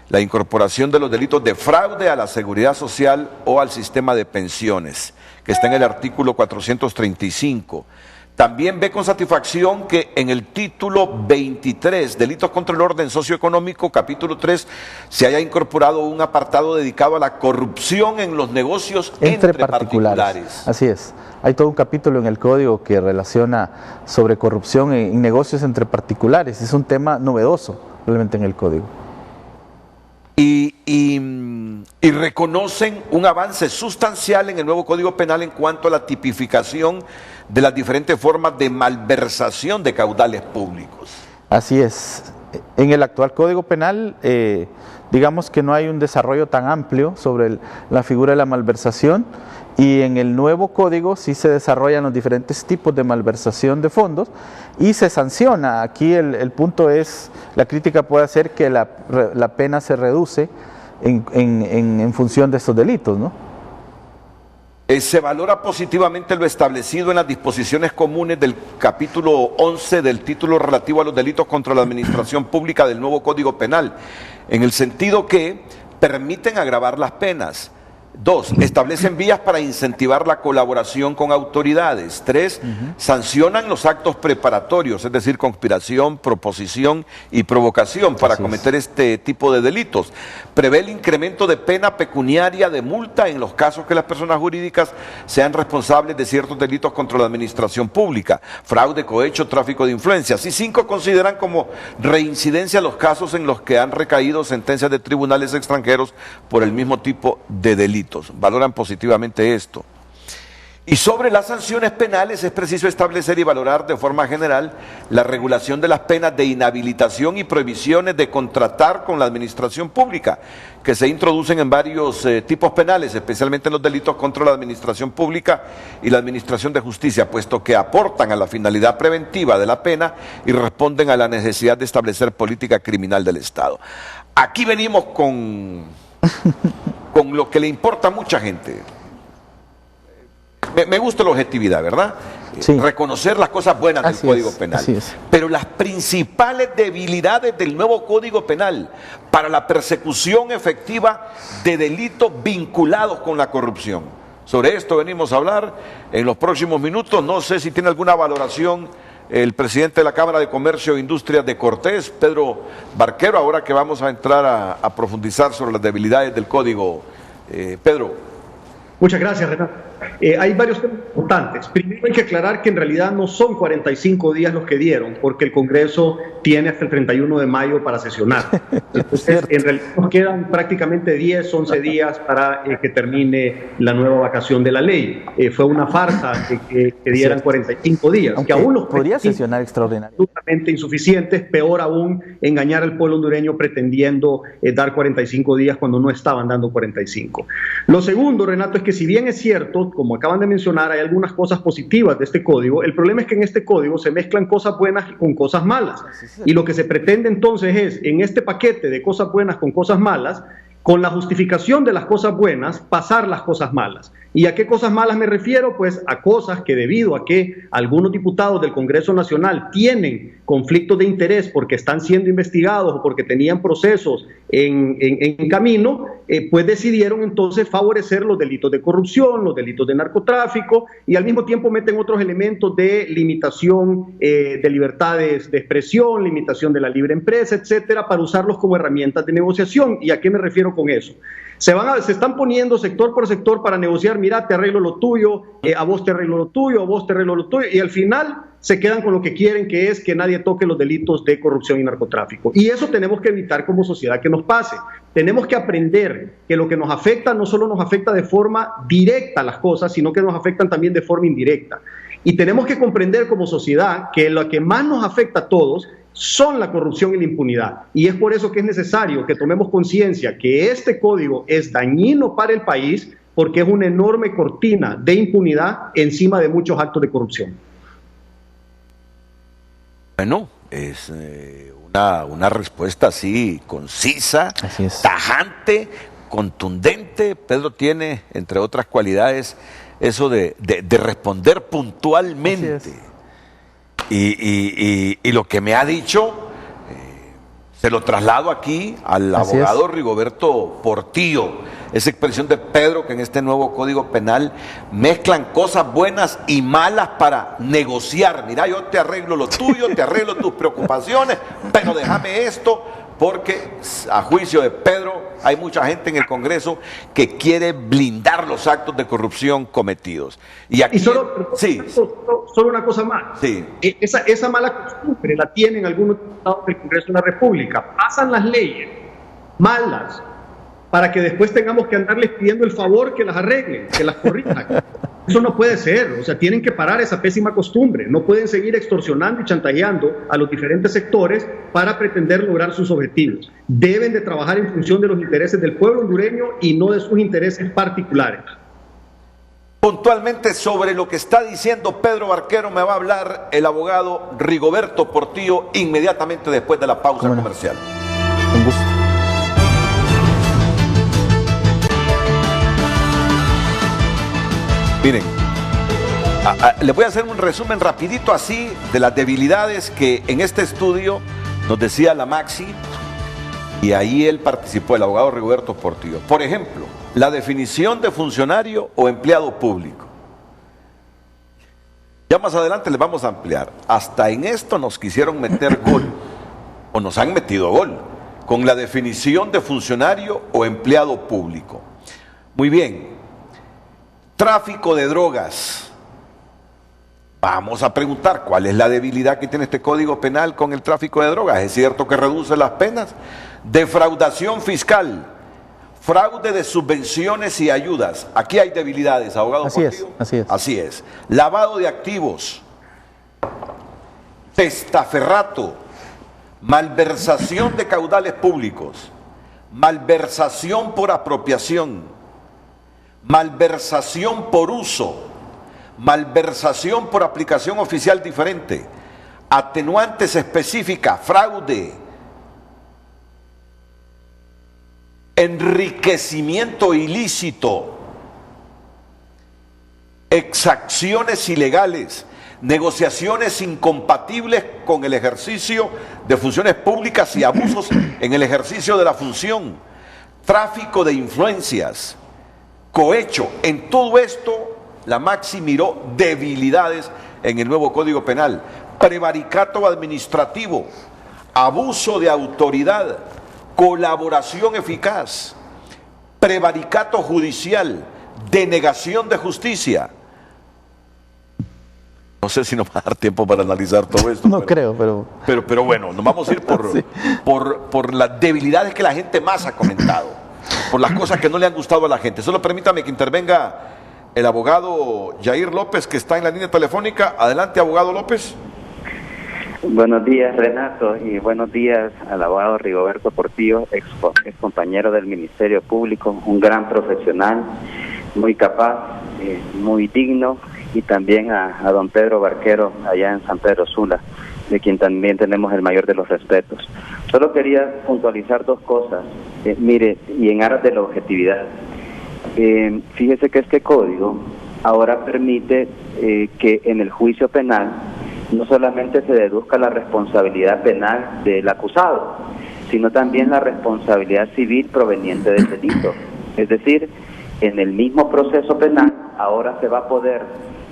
La incorporación de los delitos de fraude a la seguridad social o al sistema de pensiones, que está en el artículo 435. También ve con satisfacción que en el título 23, Delitos contra el Orden Socioeconómico, capítulo 3, se haya incorporado un apartado dedicado a la corrupción en los negocios entre particulares. Así es. Hay todo un capítulo en el código que relaciona sobre corrupción en negocios entre particulares. Es un tema novedoso realmente en el código. Y reconocen un avance sustancial en el nuevo Código Penal en cuanto a la tipificación de las diferentes formas de malversación de caudales públicos. Así es. En el actual Código Penal, digamos que no hay un desarrollo tan amplio sobre la figura de la malversación, y en el nuevo código sí se desarrollan los diferentes tipos de malversación de fondos y se sanciona. Aquí el punto es, la crítica puede ser que la pena se reduce en función de estos delitos, ¿no? Se valora positivamente lo establecido en las disposiciones comunes del capítulo 11 del título relativo a los delitos contra la administración pública del nuevo Código Penal, en el sentido que permiten agravar las penas. 2, establecen vías para incentivar la colaboración con autoridades. 3, sancionan los actos preparatorios, es decir, conspiración, proposición y provocación para cometer este tipo de delitos. Prevé el incremento de pena pecuniaria de multa en los casos que las personas jurídicas sean responsables de ciertos delitos contra la administración pública, fraude, cohecho, tráfico de influencias. Y 5, consideran como reincidencia los casos en los que han recaído sentencias de tribunales extranjeros por el mismo tipo de delitos. Valoran positivamente esto. Y sobre las sanciones penales es preciso establecer y valorar de forma general la regulación de las penas de inhabilitación y prohibiciones de contratar con la administración pública, que se introducen en varios tipos penales, especialmente en los delitos contra la administración pública y la administración de justicia, puesto que aportan a la finalidad preventiva de la pena y responden a la necesidad de establecer política criminal del Estado. Aquí venimos con lo que le importa a mucha gente. Me gusta la objetividad, ¿verdad? Sí. Reconocer las cosas buenas del Código Penal. Así es. Pero las principales debilidades del nuevo Código Penal para la persecución efectiva de delitos vinculados con la corrupción. Sobre esto venimos a hablar en los próximos minutos. No sé si tiene alguna valoración el presidente de la Cámara de Comercio e Industrias de Cortés, Pedro Barquero, ahora que vamos a entrar a profundizar sobre las debilidades del código. Pedro. Muchas gracias, Renato. Hay varios temas importantes. Primero hay que aclarar que en realidad no son 45 días los que dieron, porque el Congreso tiene hasta el 31 de mayo para sesionar. Entonces, en realidad nos quedan prácticamente 10, 11 días para que termine la nueva vacación de la ley. Fue una farsa que dieran 45 días. Aunque que aún los podría sesionar extraordinario. Absolutamente insuficientes, peor aún engañar al pueblo hondureño pretendiendo dar 45 días cuando no estaban dando 45. Lo segundo, Renato, es que si bien es cierto, como acaban de mencionar, hay algunas cosas positivas de este código, el problema es que en este código se mezclan cosas buenas con cosas malas. Y lo que se pretende entonces es, en este paquete de cosas buenas con cosas malas, con la justificación de las cosas buenas, pasar las cosas malas. ¿Y a qué cosas malas me refiero? Pues a cosas que debido a que algunos diputados del Congreso Nacional tienen conflictos de interés porque están siendo investigados o porque tenían procesos en camino, pues decidieron entonces favorecer los delitos de corrupción, los delitos de narcotráfico y al mismo tiempo meten otros elementos de limitación de libertades de expresión, limitación de la libre empresa, etcétera, para usarlos como herramientas de negociación. ¿Y a qué me refiero con eso? Se están poniendo sector por sector para negociar, mira, te arreglo lo tuyo, a vos te arreglo lo tuyo, a vos te arreglo lo tuyo, y al final se quedan con lo que quieren, que es que nadie toque los delitos de corrupción y narcotráfico. Y eso tenemos que evitar como sociedad que nos pase. Tenemos que aprender que lo que nos afecta no solo nos afecta de forma directa las cosas, sino que nos afectan también de forma indirecta. Y tenemos que comprender como sociedad que lo que más nos afecta a todos son la corrupción y la impunidad. Y es por eso que es necesario que tomemos conciencia que este código es dañino para el país porque es una enorme cortina de impunidad encima de muchos actos de corrupción. Bueno, es una respuesta así concisa, tajante, contundente. Pedro tiene, entre otras cualidades, eso de responder puntualmente. Y lo que me ha dicho, se lo traslado aquí al abogado Rigoberto Portillo. Esa expresión de Pedro que en este nuevo Código Penal mezclan cosas buenas y malas para negociar. Mira, yo te arreglo lo tuyo, te arreglo tus preocupaciones, pero déjame esto, porque a juicio de Pedro hay mucha gente en el Congreso que quiere blindar los actos de corrupción cometidos. Y aquí, solo una cosa más. Sí. Esa mala costumbre la tienen algunos diputados del Congreso de la República. Pasan las leyes malas para que después tengamos que andarles pidiendo el favor que las arreglen, que las corrijan. Eso no puede ser, o sea, tienen que parar esa pésima costumbre, no pueden seguir extorsionando y chantajeando a los diferentes sectores para pretender lograr sus objetivos. Deben de trabajar en función de los intereses del pueblo hondureño y no de sus intereses particulares. Puntualmente sobre lo que está diciendo Pedro Barquero me va a hablar el abogado Rigoberto Portillo inmediatamente después de la pausa comercial. Con gusto. Miren, les voy a hacer un resumen rapidito así de las debilidades que en este estudio nos decía la Maxi, y ahí él participó, el abogado Rigoberto Portillo. Por ejemplo, la definición de funcionario o empleado público. Ya más adelante les vamos a ampliar. Hasta en esto nos quisieron meter gol, o nos han metido gol, con la definición de funcionario o empleado público. Muy bien. Tráfico de drogas. Vamos a preguntar cuál es la debilidad que tiene este Código Penal con el tráfico de drogas. ¿Es cierto que reduce las penas? Defraudación fiscal, fraude de subvenciones y ayudas. Aquí hay debilidades, abogado Portillo. Así es. Lavado de activos, testaferrato, malversación de caudales públicos, malversación por apropiación, malversación por uso, malversación por aplicación oficial diferente, atenuantes específicas, fraude, enriquecimiento ilícito, exacciones ilegales, negociaciones incompatibles con el ejercicio de funciones públicas y abusos en el ejercicio de la función, tráfico de influencias, cohecho. En todo esto, la Maxi miró debilidades en el nuevo Código Penal: prevaricato administrativo, abuso de autoridad, colaboración eficaz, prevaricato judicial, denegación de justicia. No sé si nos va a dar tiempo para analizar todo esto. No creo, pero bueno, nos vamos a ir por las debilidades que la gente más ha comentado, por las cosas que no le han gustado a la gente. Solo permítame que intervenga el abogado Yair López, que está en la línea telefónica. Adelante, abogado López. Buenos días, Renato, y buenos días al abogado Rigoberto Portillo, ex compañero del Ministerio Público, un gran profesional, muy capaz, muy digno, y también a don Pedro Barquero, allá en San Pedro Sula, de quien también tenemos el mayor de los respetos. Solo quería puntualizar dos cosas, mire, y en aras de la objetividad. Fíjese que este código ahora permite que en el juicio penal no solamente se deduzca la responsabilidad penal del acusado, sino también la responsabilidad civil proveniente del delito. Es decir, en el mismo proceso penal ahora se va a poder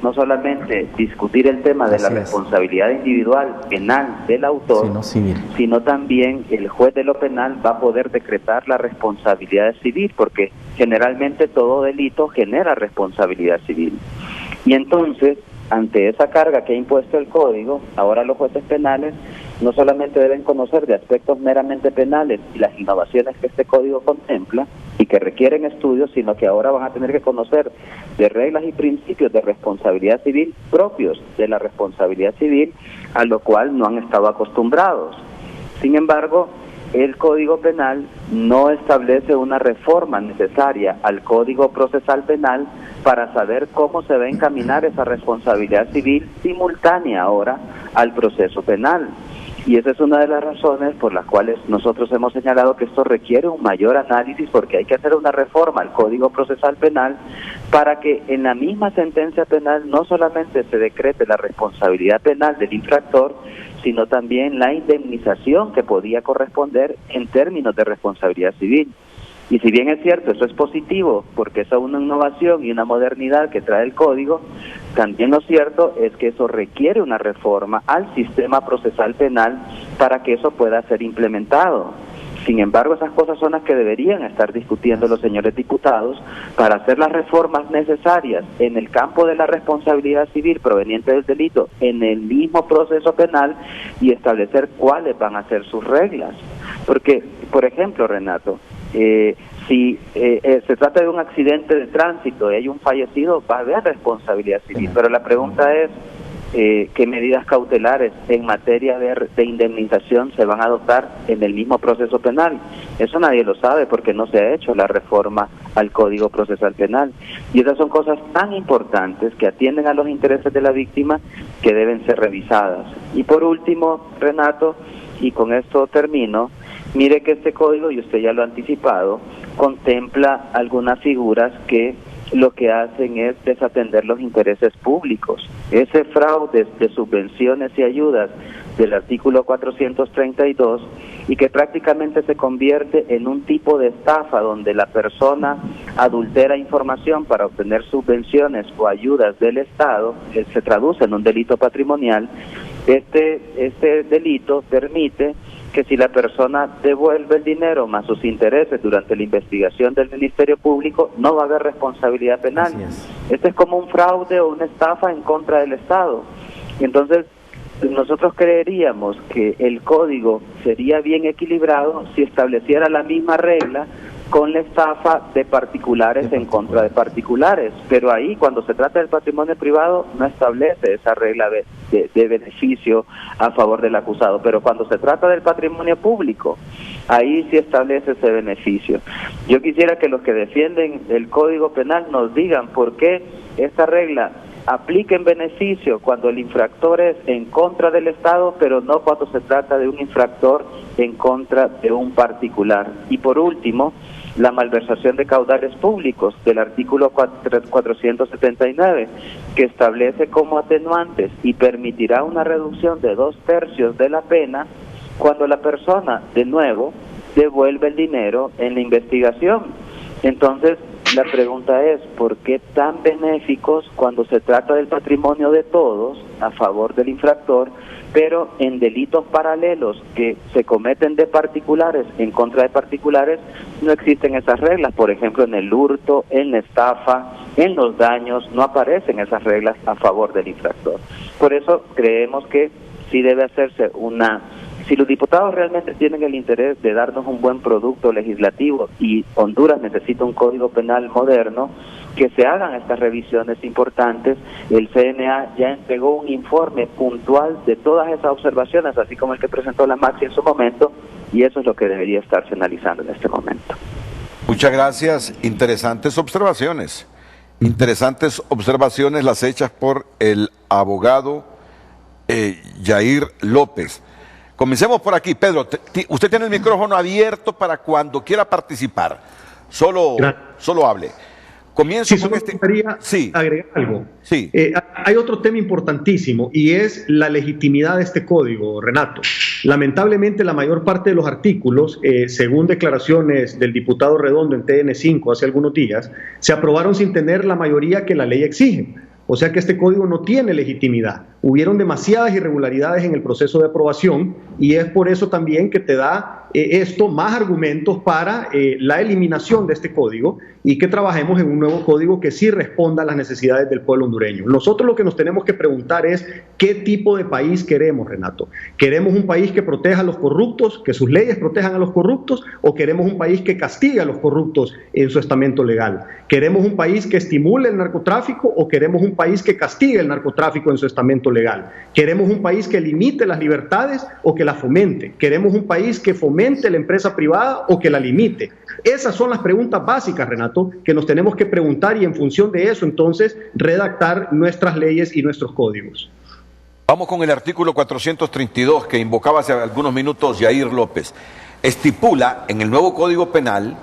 no solamente discutir el tema de la responsabilidad individual penal del autor, sino también el juez de lo penal va a poder decretar la responsabilidad civil, porque generalmente todo delito genera responsabilidad civil. Y entonces, ante esa carga que ha impuesto el Código, ahora los jueces penales no solamente deben conocer de aspectos meramente penales y las innovaciones que este Código contempla y que requieren estudios, sino que ahora van a tener que conocer de reglas y principios de responsabilidad civil propios de la responsabilidad civil, a lo cual no han estado acostumbrados. Sin embargo, el Código Penal no establece una reforma necesaria al Código Procesal Penal para saber cómo se va a encaminar esa responsabilidad civil simultánea ahora al proceso penal. Y esa es una de las razones por las cuales nosotros hemos señalado que esto requiere un mayor análisis, porque hay que hacer una reforma al Código Procesal Penal para que en la misma sentencia penal no solamente se decrete la responsabilidad penal del infractor, sino también la indemnización que podía corresponder en términos de responsabilidad civil. Y si bien es cierto, eso es positivo, porque es una innovación y una modernidad que trae el Código, también lo cierto es que eso requiere una reforma al sistema procesal penal para que eso pueda ser implementado. Sin embargo, esas cosas son las que deberían estar discutiendo los señores diputados para hacer las reformas necesarias en el campo de la responsabilidad civil proveniente del delito en el mismo proceso penal y establecer cuáles van a ser sus reglas. Porque, por ejemplo, Renato, si se trata de un accidente de tránsito y hay un fallecido, va a haber responsabilidad civil, pero la pregunta es qué medidas cautelares en materia de indemnización se van a adoptar en el mismo proceso penal. Eso nadie lo sabe porque no se ha hecho la reforma al Código Procesal Penal. Y esas son cosas tan importantes que atienden a los intereses de la víctima que deben ser revisadas. Y por último, Renato, y con esto termino, mire que este código, y usted ya lo ha anticipado, contempla algunas figuras que lo que hacen es desatender los intereses públicos. Ese fraude de subvenciones y ayudas del artículo 432 y que prácticamente se convierte en un tipo de estafa donde la persona adultera información para obtener subvenciones o ayudas del Estado, se traduce en un delito patrimonial. Este delito permite que si la persona devuelve el dinero más sus intereses durante la investigación del Ministerio Público, no va a haber responsabilidad penal. Este es como un fraude o una estafa en contra del Estado. Y entonces, nosotros creeríamos que el código sería bien equilibrado si estableciera la misma regla con la estafa de particulares en contra de particulares, pero ahí cuando se trata del patrimonio privado no establece esa regla de beneficio a favor del acusado, pero cuando se trata del patrimonio público, ahí sí establece ese beneficio. Yo quisiera que los que defienden el Código Penal nos digan por qué esta regla aplica en beneficio cuando el infractor es en contra del Estado, pero no cuando se trata de un infractor en contra de un particular. Y por último, la malversación de caudales públicos del artículo 479, que establece como atenuantes y permitirá una reducción de 2/3 de la pena cuando la persona, de nuevo, devuelve el dinero en la investigación. Entonces, La pregunta es, ¿por qué tan benéficos cuando se trata del patrimonio de todos a favor del infractor, pero en delitos paralelos que se cometen de particulares en contra de particulares no existen esas reglas? Por ejemplo, en el hurto, en la estafa, en los daños, no aparecen esas reglas a favor del infractor. Por eso creemos que sí debe hacerse si los diputados realmente tienen el interés de darnos un buen producto legislativo y Honduras necesita un código penal moderno, que se hagan estas revisiones importantes. El CNA ya entregó un informe puntual de todas esas observaciones, así como el que presentó la Maxi en su momento, y eso es lo que debería estarse analizando en este momento. Muchas gracias. Interesantes observaciones. Interesantes observaciones las hechas por el abogado Yair López. Comencemos por aquí. Pedro, usted tiene el micrófono abierto para cuando quiera participar. Solo hable. Comienzo con me gustaría agregar algo. Sí. Hay otro tema importantísimo y es la legitimidad de este código, Renato. Lamentablemente la mayor parte de los artículos, según declaraciones del diputado Redondo en TN5 hace algunos días, se aprobaron sin tener la mayoría que la ley exige. O sea que este código no tiene legitimidad. Hubieron demasiadas irregularidades en el proceso de aprobación y es por eso también que te da esto más argumentos para la eliminación de este código y que trabajemos en un nuevo código que sí responda a las necesidades del pueblo hondureño. Nosotros lo que nos tenemos que preguntar es ¿qué tipo de país queremos, Renato? ¿Queremos un país que proteja a los corruptos, que sus leyes protejan a los corruptos, o queremos un país que castigue a los corruptos en su estamento legal? ¿Queremos un país que estimule el narcotráfico o queremos un país que castigue el narcotráfico en su estamento legal? ¿Queremos un país que limite las libertades o que las fomente? ¿Queremos un país que fomente la empresa privada o que la limite? Esas son las preguntas básicas, Renato, que nos tenemos que preguntar y en función de eso entonces redactar nuestras leyes y nuestros códigos. Vamos con el artículo 432 que invocaba hace algunos minutos Yair López. Estipula en el nuevo Código Penal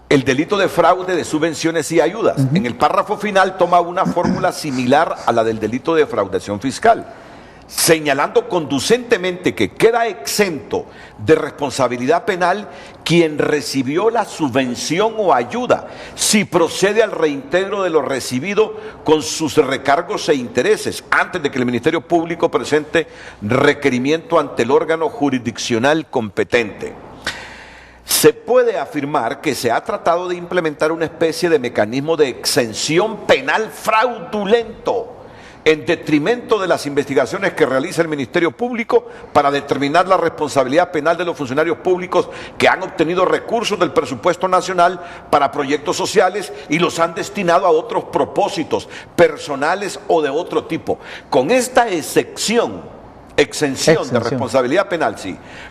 el delito de fraude de subvenciones y ayudas. En el párrafo final toma una fórmula similar a la del delito de defraudación fiscal, señalando conducentemente que queda exento de responsabilidad penal quien recibió la subvención o ayuda, si procede al reintegro de lo recibido con sus recargos e intereses, antes de que el Ministerio Público presente requerimiento ante el órgano jurisdiccional competente. Se puede afirmar que se ha tratado de implementar una especie de mecanismo de exención penal fraudulento en detrimento de las investigaciones que realiza el Ministerio Público para determinar la responsabilidad penal de los funcionarios públicos que han obtenido recursos del presupuesto nacional para proyectos sociales y los han destinado a otros propósitos personales o de otro tipo. Con esta exención de responsabilidad penal,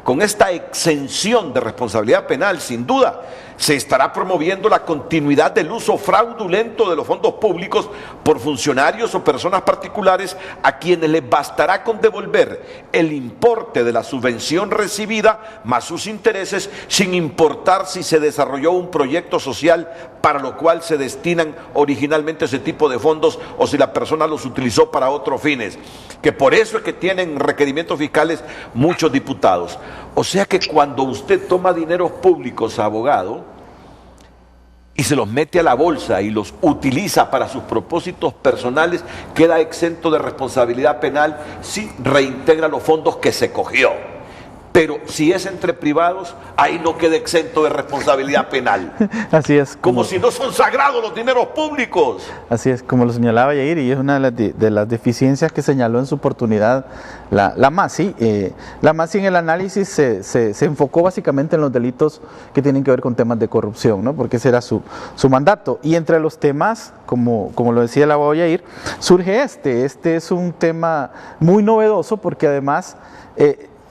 con esta exención de responsabilidad penal, sin duda, se estará promoviendo la continuidad del uso fraudulento de los fondos públicos por funcionarios o personas particulares a quienes les bastará con devolver el importe de la subvención recibida más sus intereses, sin importar si se desarrolló un proyecto social para lo cual se destinan originalmente ese tipo de fondos o si la persona los utilizó para otros fines, que por eso es que tienen requerimientos fiscales muchos diputados. O sea que cuando usted toma dineros públicos, abogado, y se los mete a la bolsa y los utiliza para sus propósitos personales, queda exento de responsabilidad penal si reintegra los fondos que se cogió. Pero si es entre privados, ahí no queda exento de responsabilidad penal. Así es. Como si no son sagrados los dineros públicos. Así es, como lo señalaba Yair, y es una de las deficiencias que señaló en su oportunidad la MASI. La MASI en el análisis se enfocó básicamente en los delitos que tienen que ver con temas de corrupción, ¿no? Porque ese era su mandato. Y entre los temas, como lo decía el abogado Yair, surge este es un tema muy novedoso porque además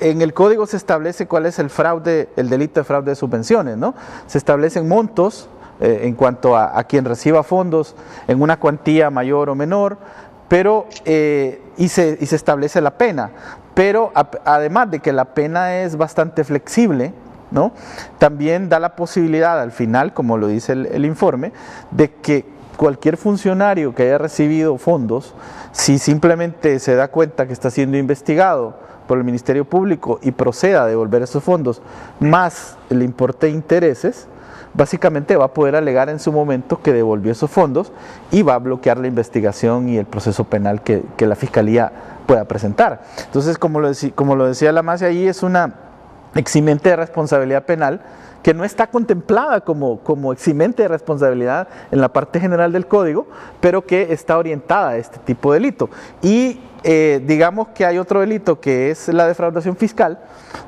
en el código se establece cuál es el delito de fraude de subvenciones, ¿no? Se establecen montos en cuanto a quien reciba fondos en una cuantía mayor o menor, pero y se establece la pena. Pero además de que la pena es bastante flexible, ¿no? También da la posibilidad al final, como lo dice el informe, de que cualquier funcionario que haya recibido fondos, si simplemente se da cuenta que está siendo investigado por el Ministerio Público y proceda a devolver esos fondos más el importe de intereses, básicamente va a poder alegar en su momento que devolvió esos fondos y va a bloquear la investigación y el proceso penal que la Fiscalía pueda presentar. Entonces, como lo decía la Masi, ahí es una eximente de responsabilidad penal que no está contemplada como eximente de responsabilidad en la parte general del Código, pero que está orientada a este tipo de delito. Y digamos que hay otro delito que es la defraudación fiscal,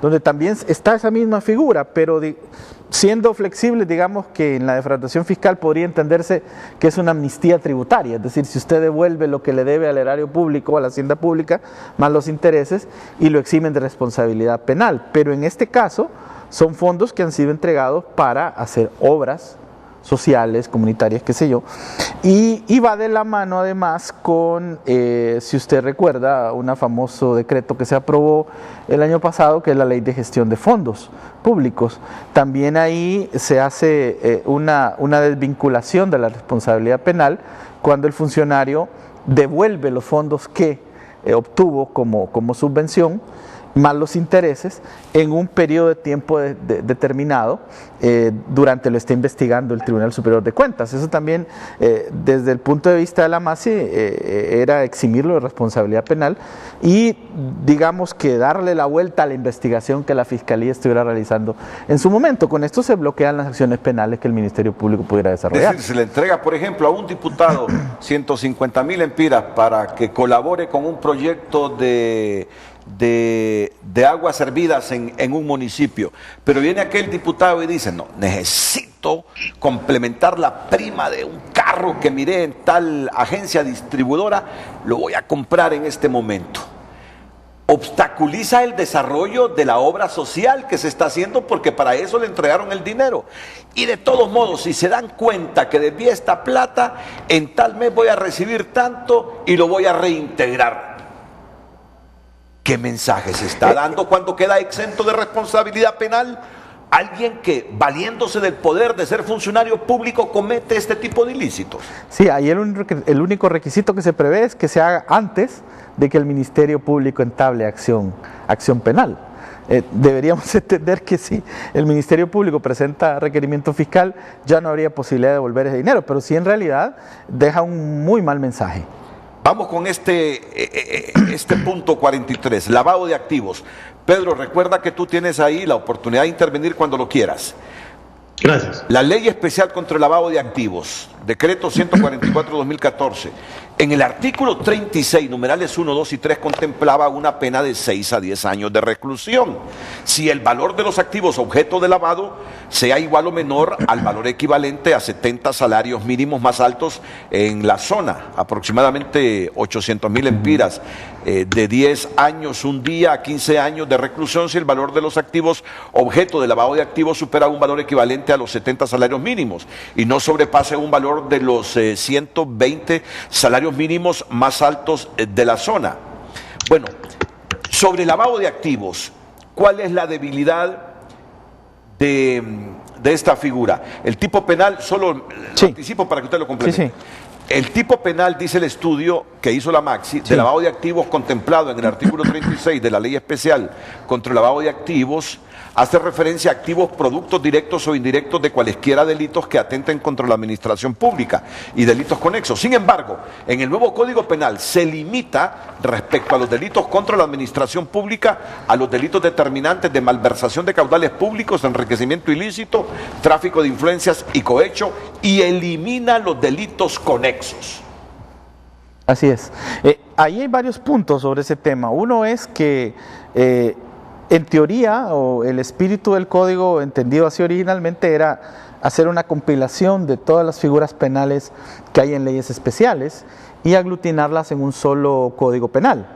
donde también está esa misma figura, pero siendo flexible, digamos que en la defraudación fiscal podría entenderse que es una amnistía tributaria, es decir, si usted devuelve lo que le debe al erario público o a la hacienda pública, más los intereses, y lo eximen de responsabilidad penal. Pero en este caso son fondos que han sido entregados para hacer obras sociales, comunitarias, qué sé yo, y va de la mano además con, si usted recuerda, un famoso decreto que se aprobó el año pasado, que es la Ley de Gestión de Fondos Públicos. También ahí se hace una desvinculación de la responsabilidad penal cuando el funcionario devuelve los fondos que obtuvo como subvención, más los intereses, en un periodo de tiempo determinado durante lo esté investigando el Tribunal Superior de Cuentas. Eso también, desde el punto de vista de la MASI, era eximirlo de responsabilidad penal y, digamos, que darle la vuelta a la investigación que la Fiscalía estuviera realizando en su momento. Con esto se bloquean las acciones penales que el Ministerio Público pudiera desarrollar. Es decir, se le entrega, por ejemplo, a un diputado 150.000 empiras para que colabore con un proyecto de aguas servidas en un municipio, pero viene aquel diputado y dice, no, necesito complementar la prima de un carro que miré en tal agencia distribuidora, lo voy a comprar en este momento. Obstaculiza el desarrollo de la obra social que se está haciendo porque para eso le entregaron el dinero. Y de todos modos, si se dan cuenta que debía esta plata, en tal mes voy a recibir tanto y lo voy a reintegrar. ¿Qué mensaje se está dando cuando queda exento de responsabilidad penal alguien que, valiéndose del poder de ser funcionario público, comete este tipo de ilícitos? Sí, ahí el único requisito que se prevé es que se haga antes de que el Ministerio Público entable acción penal. Deberíamos entender que si el Ministerio Público presenta requerimiento fiscal, ya no habría posibilidad de devolver ese dinero, pero sí en realidad deja un muy mal mensaje. Vamos con este punto 43, lavado de activos. Pedro, recuerda que tú tienes ahí la oportunidad de intervenir cuando lo quieras. Gracias. La Ley Especial contra el Lavado de Activos, decreto 144-2014, en el artículo 36, numerales 1, 2 y 3, contemplaba una pena de 6 a 10 años de reclusión si el valor de los activos objeto de lavado sea igual o menor al valor equivalente a 70 salarios mínimos más altos en la zona, aproximadamente 800.000 empiras, de 10 años, un día a 15 años de reclusión si el valor de los activos objeto de lavado de activos supera un valor equivalente a los 70 salarios mínimos y no sobrepase un valor de los 120 salarios mínimos más altos de la zona. Bueno, sobre lavado de activos, ¿cuál es la debilidad de esta figura? El tipo penal, solo lo anticipo para que usted lo complemente. Sí. El tipo penal, dice el estudio que hizo la Maxi, de lavado de activos contemplado en el artículo 36 de la Ley Especial contra el Lavado de Activos, hace referencia a activos, productos directos o indirectos de cualesquiera delitos que atenten contra la administración pública y delitos conexos. Sin embargo, en el nuevo Código Penal se limita respecto a los delitos contra la administración pública a los delitos determinantes de malversación de caudales públicos, enriquecimiento ilícito, tráfico de influencias y cohecho, y elimina los delitos conexos. Así es. Ahí hay varios puntos sobre ese tema. Uno es que en teoría, o el espíritu del código entendido así originalmente era hacer una compilación de todas las figuras penales que hay en leyes especiales y aglutinarlas en un solo código penal.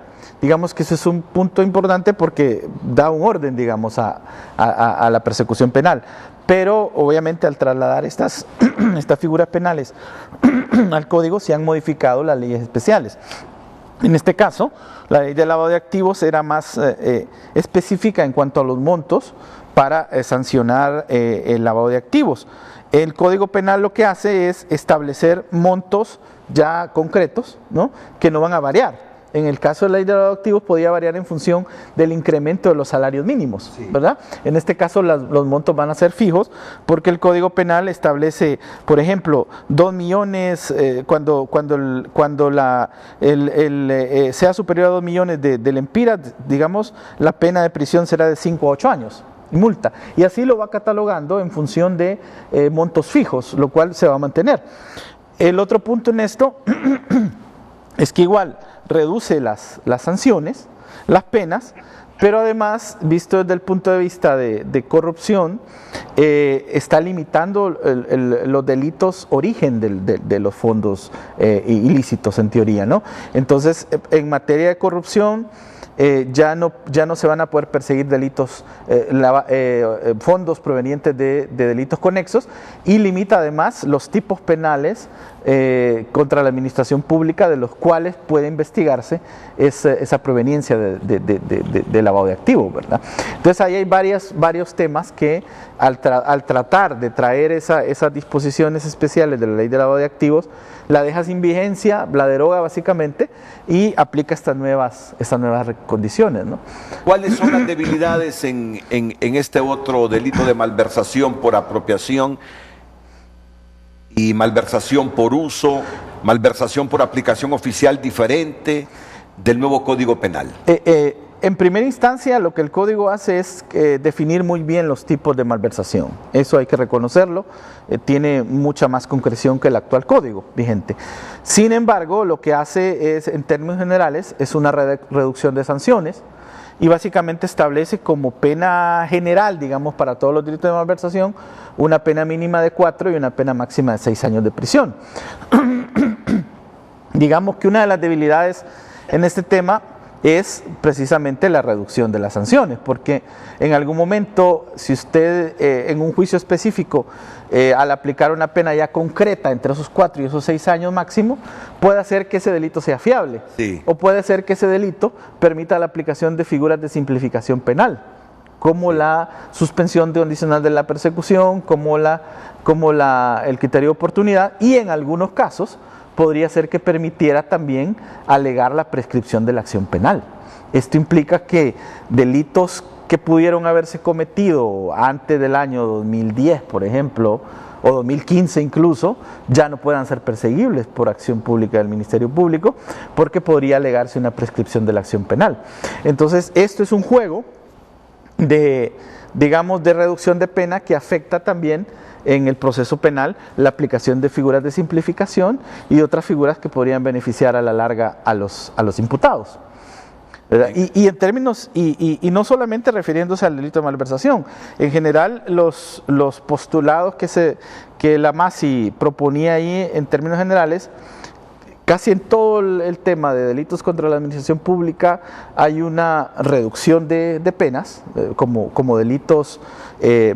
Digamos que eso es un punto importante porque da un orden, digamos, a la persecución penal. Pero obviamente al trasladar estas figuras penales al código se han modificado las leyes especiales. En este caso, la ley de lavado de activos era más específica en cuanto a los montos para sancionar el lavado de activos. El Código Penal lo que hace es establecer montos ya concretos, ¿no?, que no van a variar. en el caso de la ley de lavado de activos, podía variar en función del incremento de los salarios mínimos, ¿verdad? En este caso los montos van a ser fijos porque el Código Penal establece, por ejemplo, 2 millones, cuando sea superior a 2 millones del EMPIRA, digamos, la pena de prisión será de 5 a 8 años. Multa, y así lo va catalogando en función de montos fijos, lo cual se va a mantener. El otro punto en esto es que igual reduce las sanciones, las penas, pero además, visto desde el punto de vista de corrupción, está limitando los delitos origen de los fondos ilícitos, en teoría, ¿no? Entonces, en materia de corrupción, ya no se van a poder perseguir delitos, fondos provenientes de delitos conexos, y limita además los tipos penales contra la administración pública de los cuales puede investigarse esa proveniencia de lavado de activos, ¿verdad? Entonces ahí hay varios temas que al tratar de traer esas disposiciones especiales de la ley de lavado de activos, la deja sin vigencia, la deroga básicamente y aplica estas nuevas condiciones, ¿no? ¿Cuáles son las debilidades en este otro delito de malversación por apropiación y malversación por uso, malversación por aplicación oficial diferente del nuevo Código Penal? En primera instancia, lo que el código hace es definir muy bien los tipos de malversación. Eso hay que reconocerlo. Tiene mucha más concreción que el actual código vigente. Sin embargo, lo que hace es, en términos generales, es una reducción de sanciones y básicamente establece como pena general, digamos, para todos los delitos de malversación, una pena mínima de 4 y una pena máxima de 6 años de prisión. Digamos que una de las debilidades en este tema es precisamente la reducción de las sanciones, porque en algún momento, si usted en un juicio específico, al aplicar una pena ya concreta entre esos 4 y esos 6 años máximo, puede hacer que ese delito sea fiable, o puede ser que ese delito permita la aplicación de figuras de simplificación penal, como la suspensión condicional de la persecución, como el criterio de oportunidad, y en algunos casos podría ser que permitiera también alegar la prescripción de la acción penal. Esto implica que delitos que pudieron haberse cometido antes del año 2010, por ejemplo, o 2015 incluso, ya no puedan ser perseguibles por acción pública del Ministerio Público, porque podría alegarse una prescripción de la acción penal. Entonces, esto es un juego de reducción de pena que afecta también en el proceso penal la aplicación de figuras de simplificación y otras figuras que podrían beneficiar a la larga a los imputados. Y en términos, y no solamente refiriéndose al delito de malversación, en general los postulados que la MASI proponía ahí en términos generales, casi en todo el tema de delitos contra la administración pública hay una reducción de penas, como delitos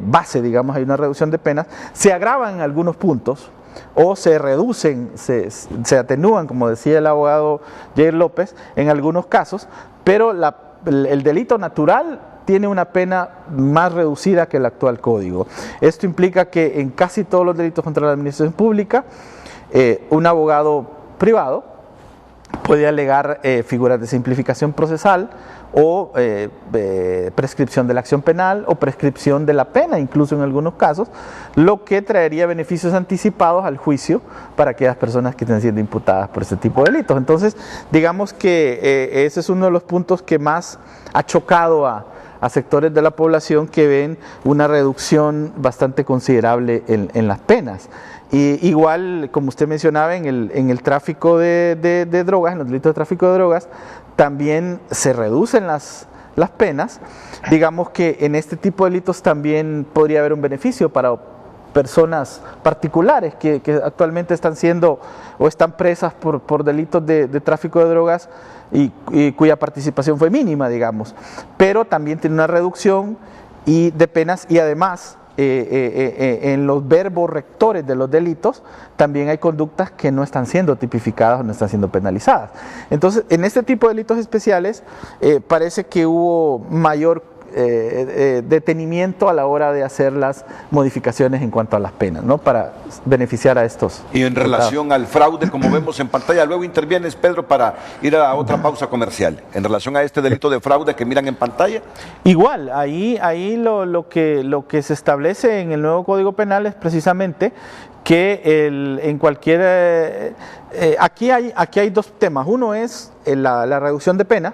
base, digamos, hay una reducción de penas, se agravan en algunos puntos o se reducen, se atenúan, como decía el abogado Jair López, en algunos casos, pero el delito natural tiene una pena más reducida que el actual código. Esto implica que en casi todos los delitos contra la administración pública, un abogado privado puede alegar figuras de simplificación procesal o prescripción de la acción penal o prescripción de la pena, incluso en algunos casos, lo que traería beneficios anticipados al juicio para aquellas personas que estén siendo imputadas por este tipo de delitos. Entonces, digamos que ese es uno de los puntos que más ha chocado a sectores de la población que ven una reducción bastante considerable en las penas. Y igual, como usted mencionaba, en el tráfico de drogas, en los delitos de tráfico de drogas, también se reducen las penas. Digamos que en este tipo de delitos también podría haber un beneficio para personas particulares que actualmente están siendo o están presas por delitos de tráfico de drogas y cuya participación fue mínima, digamos. Pero también tiene una reducción de penas y además en los verbos rectores de los delitos también hay conductas que no están siendo tipificadas o no están siendo penalizadas. Entonces, en este tipo de delitos especiales parece que hubo mayor detenimiento a la hora de hacer las modificaciones en cuanto a las penas, ¿no? Para beneficiar a estos. Y en relación al fraude, como vemos en pantalla, luego intervienes, Pedro, para ir a otra pausa comercial. En relación a este delito de fraude que miran en pantalla. Igual, ahí lo que se establece en el nuevo Código Penal es precisamente que en cualquier... aquí hay dos temas. Uno es la reducción de pena,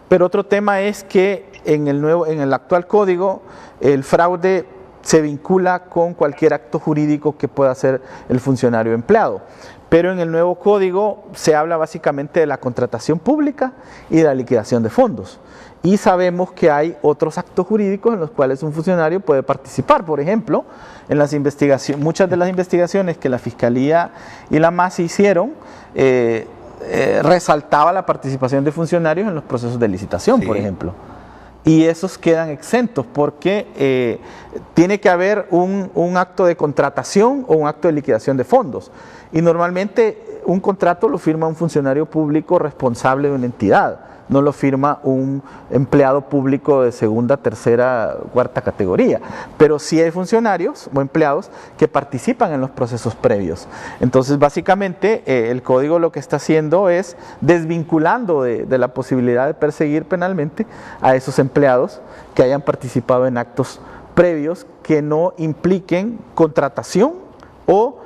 pero otro tema es que en el actual código el fraude se vincula con cualquier acto jurídico que pueda hacer el funcionario empleado. Pero en el nuevo código se habla básicamente de la contratación pública y de la liquidación de fondos. Y sabemos que hay otros actos jurídicos en los cuales un funcionario puede participar. Por ejemplo, en las investigaciones, muchas de las investigaciones que la Fiscalía y la MAS hicieron, resaltaba la participación de funcionarios en los procesos de licitación, por ejemplo. Y esos quedan exentos porque tiene que haber un acto de contratación o un acto de liquidación de fondos. Y normalmente un contrato lo firma un funcionario público responsable de una entidad, no lo firma un empleado público de segunda, tercera, cuarta categoría. Pero sí hay funcionarios o empleados que participan en los procesos previos. Entonces, básicamente, el código lo que está haciendo es desvinculando de la posibilidad de perseguir penalmente a esos empleados que hayan participado en actos previos que no impliquen contratación o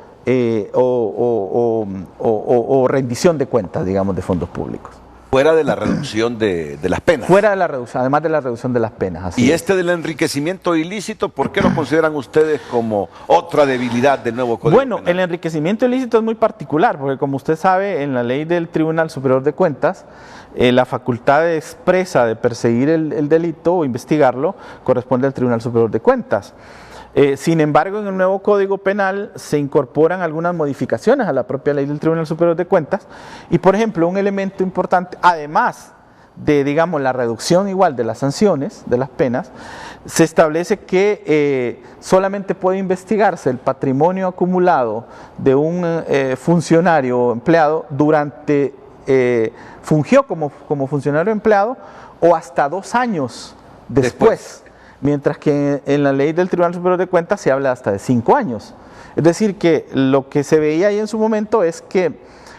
rendición de cuentas, digamos, de fondos públicos. Fuera de la reducción de las penas. Fuera de la reducción, además de la reducción de las penas. Así y es. Del enriquecimiento ilícito, ¿por qué lo consideran ustedes como otra debilidad del nuevo Código Bueno, Penal? El enriquecimiento ilícito es muy particular, porque como usted sabe, en la ley del Tribunal Superior de Cuentas, la facultad expresa de perseguir el delito o investigarlo corresponde al Tribunal Superior de Cuentas. Sin embargo, en el nuevo Código Penal se incorporan algunas modificaciones a la propia ley del Tribunal Superior de Cuentas y, por ejemplo, un elemento importante, además de, digamos, la reducción igual de las sanciones, de las penas, se establece que solamente puede investigarse el patrimonio acumulado de un funcionario o empleado durante, fungió como funcionario empleado o hasta 2 años después. Mientras que en la ley del Tribunal Superior de Cuentas se habla hasta de 5 años. Es decir, que lo que se veía ahí en su momento es que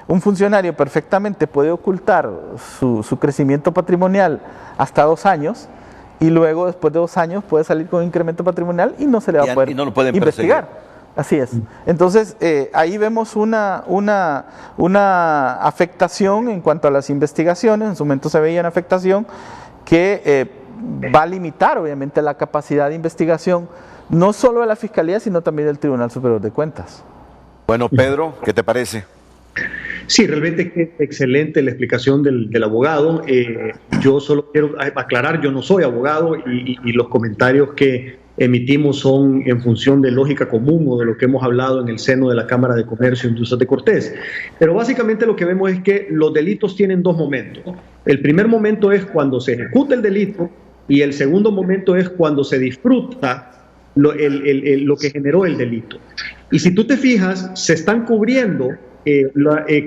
un funcionario perfectamente puede ocultar su crecimiento patrimonial hasta 2 años y luego después de 2 años puede salir con incremento patrimonial y no se le va a poder no lo pueden investigar. Así es. Entonces, ahí vemos una afectación en cuanto a las investigaciones. En su momento se veía una afectación que va a limitar obviamente la capacidad de investigación no solo de la Fiscalía sino también del Tribunal Superior de Cuentas. Bueno, Pedro, ¿qué te parece? Sí, realmente es excelente la explicación del abogado. Yo solo quiero aclarar, yo no soy abogado y los comentarios que emitimos son en función de lógica común o de lo que hemos hablado en el seno de la Cámara de Comercio e Industrias de Cortés. Pero básicamente lo que vemos es que los delitos tienen 2 momentos. El primer momento es cuando se ejecuta el delito y el segundo momento es cuando se disfruta lo que generó el delito. Y si tú te fijas, se están cubriendo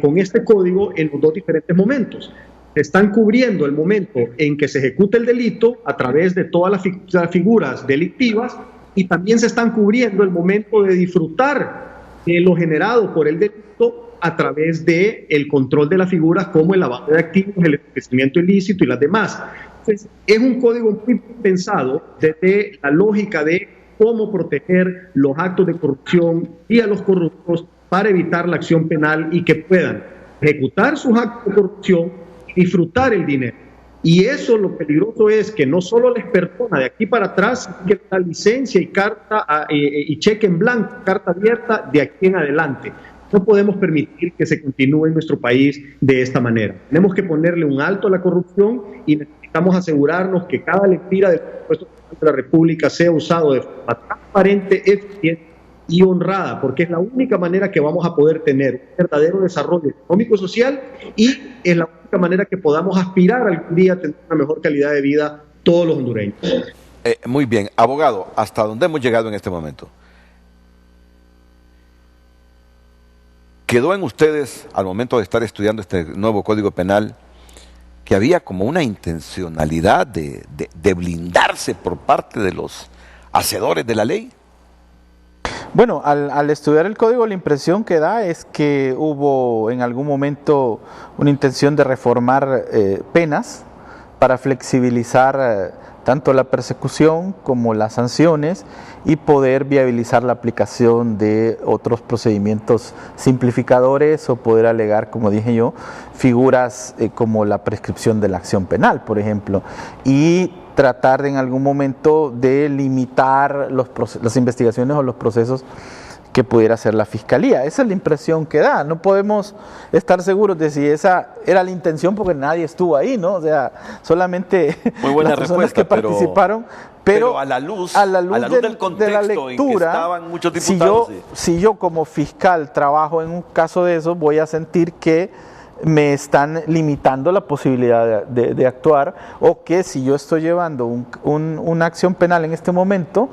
con este código en los 2 diferentes momentos. Se están cubriendo el momento en que se ejecuta el delito a través de todas las figuras delictivas y también se están cubriendo el momento de disfrutar de lo generado por el delito a través del control de las figuras como el lavado de activos, el enriquecimiento ilícito y las demás. Entonces, es un código muy pensado desde la lógica de cómo proteger los actos de corrupción y a los corruptos para evitar la acción penal y que puedan ejecutar sus actos de corrupción y disfrutar el dinero. Y eso, lo peligroso es que no solo les perdona de aquí para atrás, sino que da licencia y carta y cheque en blanco, carta abierta de aquí en adelante. No podemos permitir que se continúe en nuestro país de esta manera. Tenemos que ponerle un alto a la corrupción y necesitamos asegurarnos que cada lectura del presupuesto de la República sea usado de forma transparente, eficiente y honrada, porque es la única manera que vamos a poder tener un verdadero desarrollo económico y social y es la única manera que podamos aspirar algún día a tener una mejor calidad de vida todos los hondureños. Muy bien. Abogado, ¿hasta dónde hemos llegado en este momento? ¿Quedó en ustedes, al momento de estar estudiando este nuevo Código Penal, que había como una intencionalidad de blindarse por parte de los hacedores de la ley. Bueno, al estudiar el código, la impresión que da es que hubo en algún momento una intención de reformar penas para flexibilizar tanto la persecución como las sanciones y poder viabilizar la aplicación de otros procedimientos simplificadores o poder alegar, como dije yo, figuras como la prescripción de la acción penal, por ejemplo, y tratar en algún momento de limitar las investigaciones o los procesos que pudiera hacer la Fiscalía. Esa es la impresión que da. No podemos estar seguros de si esa era la intención porque nadie estuvo ahí, ¿no? O sea, solamente muy buena las personas respuesta, que participaron. Pero a la luz del contexto de la lectura, en que estaban muchos diputados, si yo como fiscal trabajo en un caso de eso, voy a sentir que me están limitando la posibilidad de actuar, o que si yo estoy llevando una acción penal en este momento,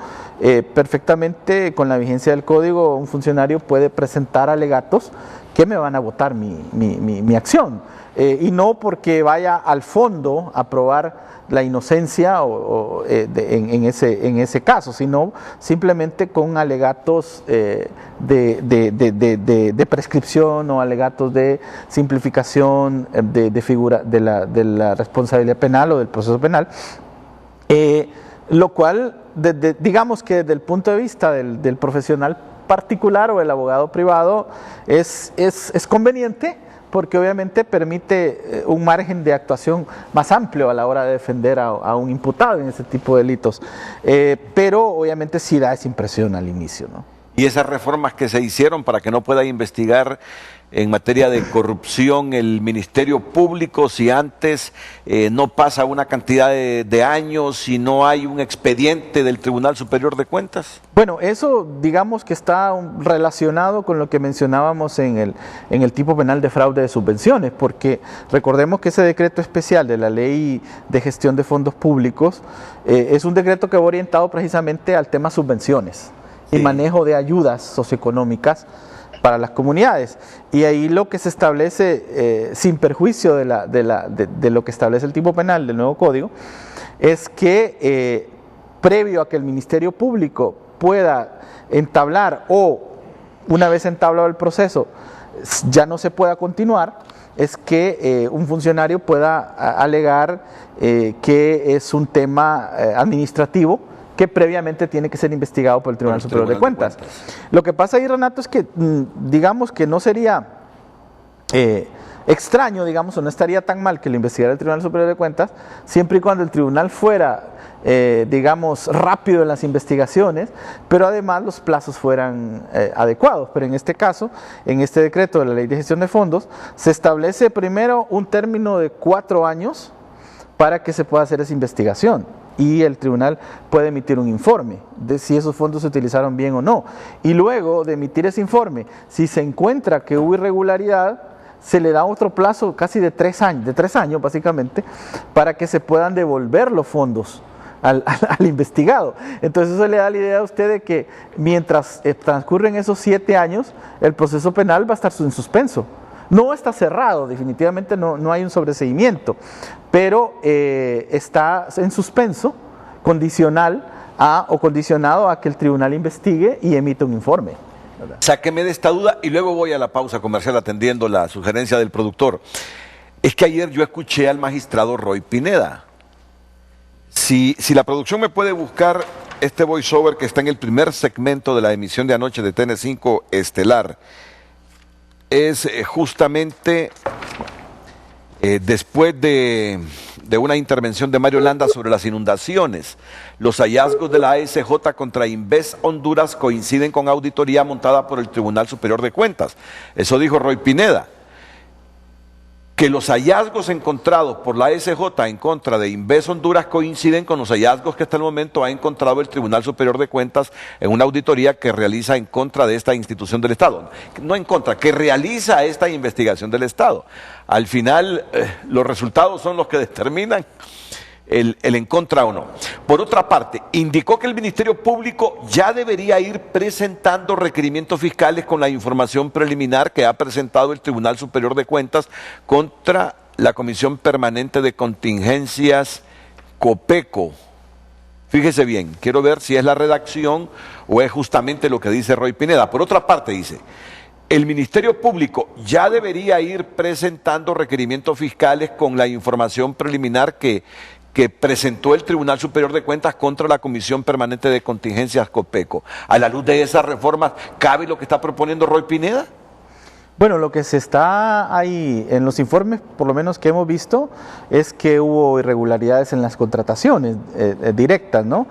perfectamente con la vigencia del código un funcionario puede presentar alegatos que me van a votar mi acción, y no porque vaya al fondo a probar la inocencia en ese caso, sino simplemente con alegatos de prescripción o alegatos de simplificación de figura de la responsabilidad penal o del proceso penal, lo cual digamos que desde el punto de vista del profesional particular o el abogado privado es conveniente, porque obviamente permite un margen de actuación más amplio a la hora de defender a un imputado en ese tipo de delitos, pero obviamente sí da esa impresión al inicio, ¿no? Y esas reformas que se hicieron para que no pueda investigar en materia de corrupción el Ministerio Público si antes no pasa una cantidad de años, si no hay un expediente del Tribunal Superior de Cuentas. Bueno, eso digamos que está relacionado con lo que mencionábamos en el tipo penal de fraude de subvenciones, porque recordemos que ese decreto especial de la Ley de Gestión de Fondos Públicos es un decreto que va orientado precisamente al tema subvenciones y manejo de ayudas socioeconómicas para las comunidades, y ahí lo que se establece, sin perjuicio de lo que establece el tipo penal del nuevo código, es que previo a que el Ministerio Público pueda entablar, o una vez entablado el proceso ya no se pueda continuar, es que un funcionario pueda alegar que es un tema administrativo que previamente tiene que ser investigado por el Tribunal Superior de Cuentas. Lo que pasa ahí, Renato, es que digamos que no sería extraño, digamos, o no estaría tan mal que lo investigara el Tribunal Superior de Cuentas, siempre y cuando el tribunal fuera, digamos, rápido en las investigaciones, pero además los plazos fueran adecuados. Pero en este caso, en este decreto de la Ley de Gestión de Fondos, se establece primero un término de 4 años para que se pueda hacer esa investigación, y el tribunal puede emitir un informe de si esos fondos se utilizaron bien o no, y luego de emitir ese informe, si se encuentra que hubo irregularidad, se le da otro plazo casi de 3 años básicamente, para que se puedan devolver los fondos al investigado. Entonces eso le da la idea a usted de que mientras transcurren esos 7 años, el proceso penal va a estar en suspenso. No está cerrado, definitivamente no hay un sobreseimiento, pero está en suspenso, condicional o condicionado a que el tribunal investigue y emita un informe. Sáqueme de esta duda y luego voy a la pausa comercial atendiendo la sugerencia del productor. Es que ayer yo escuché al magistrado Roy Pineda. Si la producción me puede buscar este voiceover que está en el primer segmento de la emisión de anoche de TN5 Estelar, es justamente después de una intervención de Mario Landa sobre las inundaciones. Los hallazgos de la ASJ contra Inves Honduras coinciden con auditoría montada por el Tribunal Superior de Cuentas. Eso dijo Roy Pineda. Que los hallazgos encontrados por la ASJ en contra de Inves Honduras coinciden con los hallazgos que hasta el momento ha encontrado el Tribunal Superior de Cuentas en una auditoría que realiza en contra de esta institución del Estado. No en contra, que realiza esta investigación del Estado. Al final, los resultados son los que determinan el en contra o no. Por otra parte, indicó que el Ministerio Público ya debería ir presentando requerimientos fiscales con la información preliminar que ha presentado el Tribunal Superior de Cuentas contra la Comisión Permanente de Contingencias COPECO. Fíjese bien, quiero ver si es la redacción o es justamente lo que dice Roy Pineda. Por otra parte dice, el Ministerio Público ya debería ir presentando requerimientos fiscales con la información preliminar que presentó el Tribunal Superior de Cuentas contra la Comisión Permanente de Contingencias COPECO. A la luz de esas reformas, ¿cabe lo que está proponiendo Roy Pineda? Bueno, lo que se está ahí en los informes, por lo menos que hemos visto, es que hubo irregularidades en las contrataciones directas, ¿no?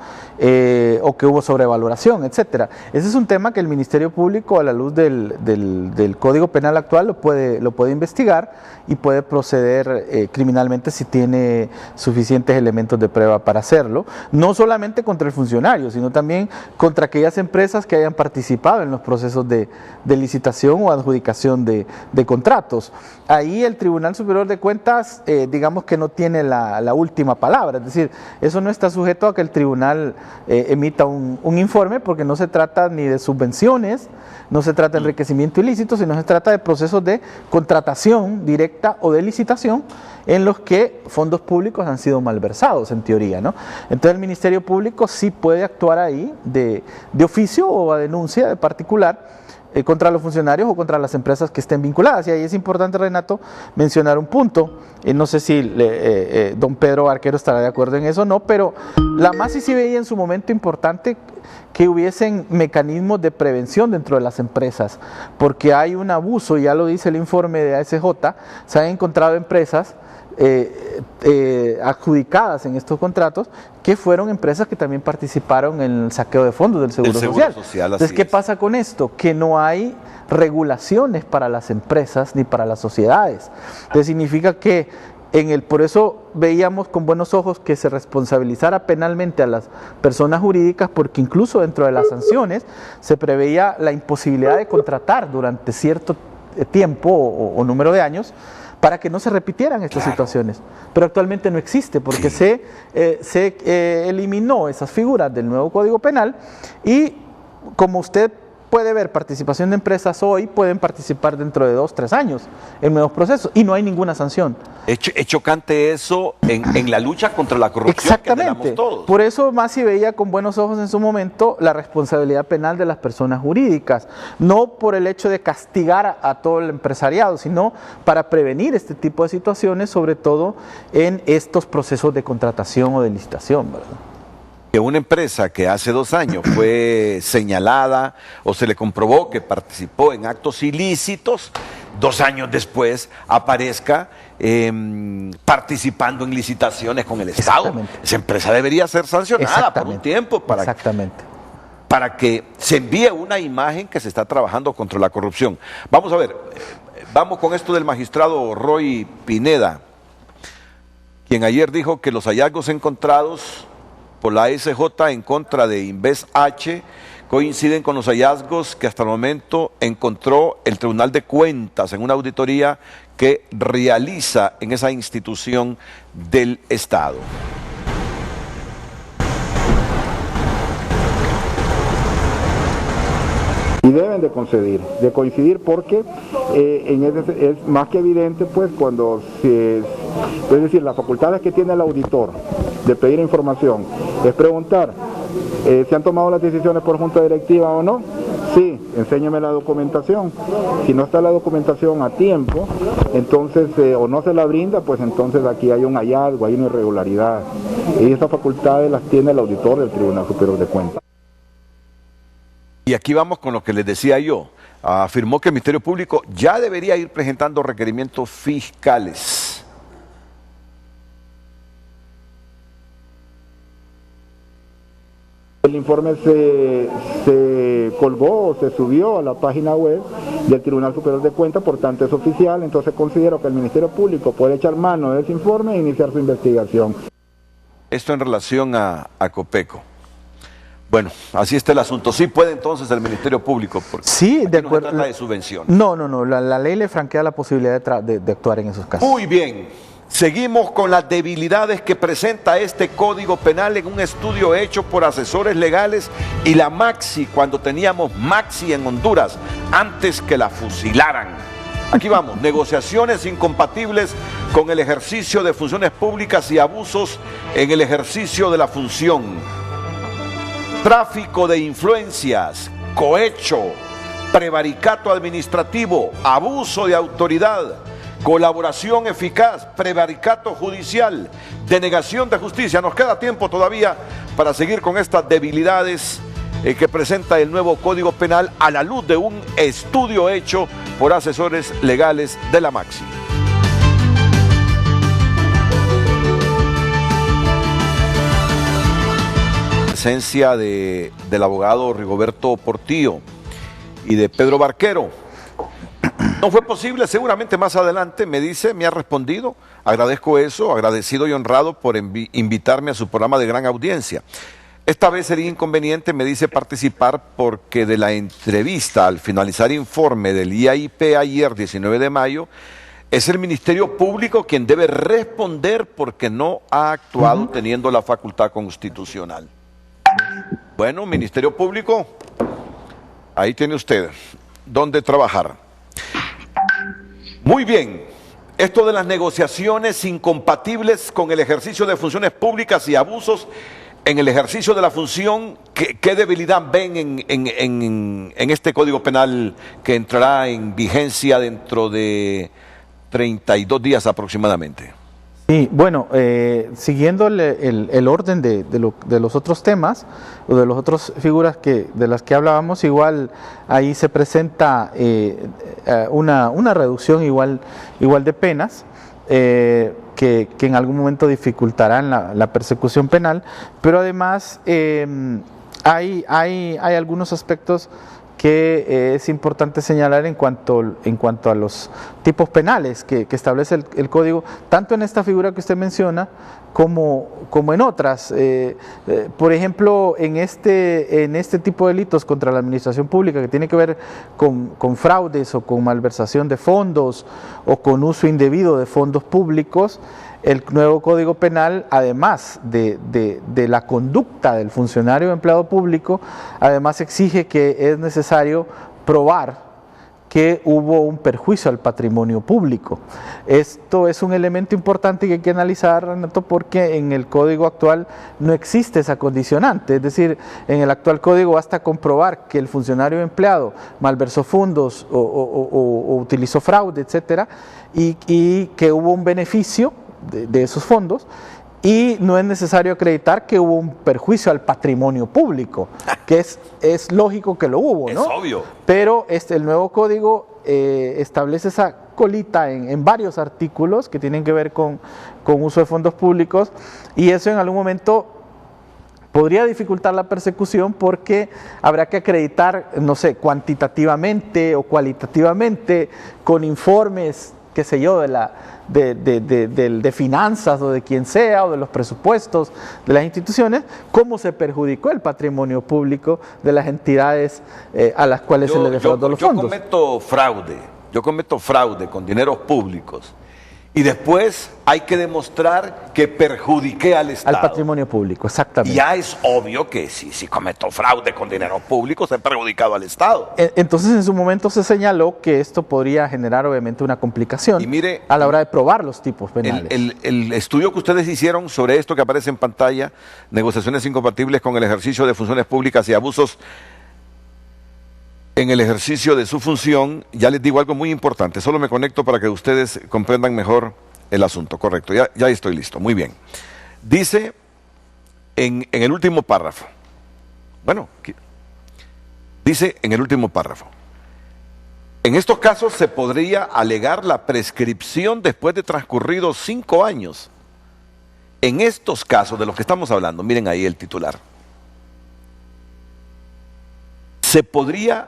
O que hubo sobrevaloración, etcétera. Ese es un tema que el Ministerio Público, a la luz del Código Penal actual, lo puede investigar y puede proceder criminalmente si tiene suficientes elementos de prueba para hacerlo. No solamente contra el funcionario, sino también contra aquellas empresas que hayan participado en los procesos de licitación o adjudicación de contratos. Ahí el Tribunal Superior de Cuentas, digamos que no tiene la última palabra, es decir, eso no está sujeto a que el tribunal emita un informe, porque no se trata ni de subvenciones, no se trata de enriquecimiento ilícito, sino se trata de procesos de contratación directa o de licitación en los que fondos públicos han sido malversados, en teoría, ¿no? Entonces el Ministerio Público sí puede actuar ahí de oficio o a denuncia de particular contra los funcionarios o contra las empresas que estén vinculadas. Y ahí es importante, Renato, mencionar un punto. No sé si don Pedro Arquero estará de acuerdo en eso o no, pero la MASI sí veía en su momento importante que hubiesen mecanismos de prevención dentro de las empresas, porque hay un abuso, ya lo dice el informe de ASJ, se han encontrado empresas adjudicadas en estos contratos que fueron empresas que también participaron en el saqueo de fondos del Seguro Social. Entonces, ¿qué pasa con esto? Que no hay regulaciones para las empresas ni para las sociedades. Entonces significa que por eso veíamos con buenos ojos que se responsabilizara penalmente a las personas jurídicas, porque incluso dentro de las sanciones se preveía la imposibilidad de contratar durante cierto tiempo o número de años para que no se repitieran estas situaciones. Pero actualmente no existe, porque se eliminó esas figuras del nuevo Código Penal y, como usted puede ver, participación de empresas hoy pueden participar dentro de 2-3 años en nuevos procesos y no hay ninguna sanción. Es chocante eso en la lucha contra la corrupción. Exactamente. Que tenemos todos. Por eso Masi veía con buenos ojos en su momento la responsabilidad penal de las personas jurídicas, no por el hecho de castigar a todo el empresariado, sino para prevenir este tipo de situaciones, sobre todo en estos procesos de contratación o de licitación, ¿verdad? Que una empresa que hace 2 años fue señalada o se le comprobó que participó en actos ilícitos, 2 años después aparezca participando en licitaciones con el Estado. Esa empresa debería ser sancionada por un tiempo para que se envíe una imagen que se está trabajando contra la corrupción. Vamos a ver, vamos con esto del magistrado Roy Pineda, quien ayer dijo que los hallazgos encontrados por la ASJ en contra de Inves H coinciden con los hallazgos que hasta el momento encontró el Tribunal de Cuentas en una auditoría que realiza en esa institución del Estado. Y deben de coincidir porque es más que evidente, pues, cuando es decir, las facultades que tiene el auditor de pedir información es preguntar, ¿se han tomado las decisiones por junta directiva o no? Sí, enséñame la documentación. Si no está la documentación a tiempo, entonces, o no se la brinda, pues entonces aquí hay un hallazgo, hay una irregularidad. Y esas facultades las tiene el auditor del Tribunal Superior de Cuentas. Y aquí vamos con lo que les decía yo. Afirmó que el Ministerio Público ya debería ir presentando requerimientos fiscales. El informe se colgó o se subió a la página web del Tribunal Superior de Cuentas, por tanto es oficial, entonces considero que el Ministerio Público puede echar mano de ese informe e iniciar su investigación. Esto en relación a COPECO. Bueno, así está el asunto. ¿Sí puede entonces el Ministerio Público? Porque sí, de acuerdo. No se trata de subvención. No. La ley le franquea la posibilidad de actuar en esos casos. Muy bien. Seguimos con las debilidades que presenta este Código Penal en un estudio hecho por asesores legales y la Maxi, cuando teníamos Maxi en Honduras, antes que la fusilaran. Aquí vamos, negociaciones incompatibles con el ejercicio de funciones públicas y abusos en el ejercicio de la función. Tráfico de influencias, cohecho, prevaricato administrativo, abuso de autoridad, colaboración eficaz, prevaricato judicial, denegación de justicia. Nos queda tiempo todavía para seguir con estas debilidades que presenta el nuevo Código Penal a la luz de un estudio hecho por asesores legales de la Maxi. Presencia del abogado Rigoberto Portillo y de Pedro Barquero. No fue posible, seguramente más adelante me dice, me ha respondido, agradezco eso, agradecido y honrado por invitarme a su programa de gran audiencia. Esta vez sería inconveniente, me dice, participar porque de la entrevista al finalizar informe del IAIP ayer, 19 de mayo, es el Ministerio Público quien debe responder porque no ha actuado teniendo la facultad constitucional. Bueno, Ministerio Público, ahí tiene usted dónde trabajar. Muy bien, esto de las negociaciones incompatibles con el ejercicio de funciones públicas y abusos en el ejercicio de la función, ¿qué debilidad ven en este Código Penal que entrará en vigencia dentro de 32 días aproximadamente? Sí, bueno, siguiendo el orden de los otros temas, o de las otras figuras de las que hablábamos, igual ahí se presenta una reducción igual de penas, que en algún momento dificultarán la persecución penal, pero además hay algunos aspectos que es importante señalar en cuanto a los tipos penales que establece el código, tanto en esta figura que usted menciona como en otras. Por ejemplo, en este tipo de delitos contra la administración pública que tiene que ver con fraudes o con malversación de fondos o con uso indebido de fondos públicos, el nuevo Código Penal, además de la conducta del funcionario o empleado público, además exige que es necesario probar que hubo un perjuicio al patrimonio público. Esto es un elemento importante que hay que analizar, Renato, porque en el código actual no existe esa condicionante. Es decir, en el actual código basta comprobar que el funcionario empleado malversó fondos o utilizó fraude, etcétera, y que hubo un beneficio de esos fondos, y no es necesario acreditar que hubo un perjuicio al patrimonio público, que es lógico que lo hubo, ¿no? Es obvio. Pero el nuevo código establece esa colita en varios artículos que tienen que ver con uso de fondos públicos, y eso en algún momento podría dificultar la persecución porque habrá que acreditar, no sé, cuantitativamente o cualitativamente, con informes, qué sé yo, de finanzas o de quien sea, o de los presupuestos de las instituciones, cómo se perjudicó el patrimonio público de las entidades a las cuales se le defraudó los fondos. Yo cometo fraude con dineros públicos y después hay que demostrar que perjudiqué al Estado. Al patrimonio público, exactamente. Ya es obvio que si cometo fraude con dineros públicos he perjudicado al Estado. Entonces en su momento se señaló que esto podría generar obviamente una complicación a la hora de probar los tipos penales. El estudio que ustedes hicieron sobre esto que aparece en pantalla, negociaciones incompatibles con el ejercicio de funciones públicas y abusos en el ejercicio de su función, ya les digo algo muy importante, solo me conecto para que ustedes comprendan mejor el asunto, correcto, ya estoy listo, muy bien. Dice en el último párrafo, dice en el último párrafo, en estos casos se podría alegar la prescripción después de transcurridos 5 años. En estos casos de los que estamos hablando, miren ahí el titular, se podría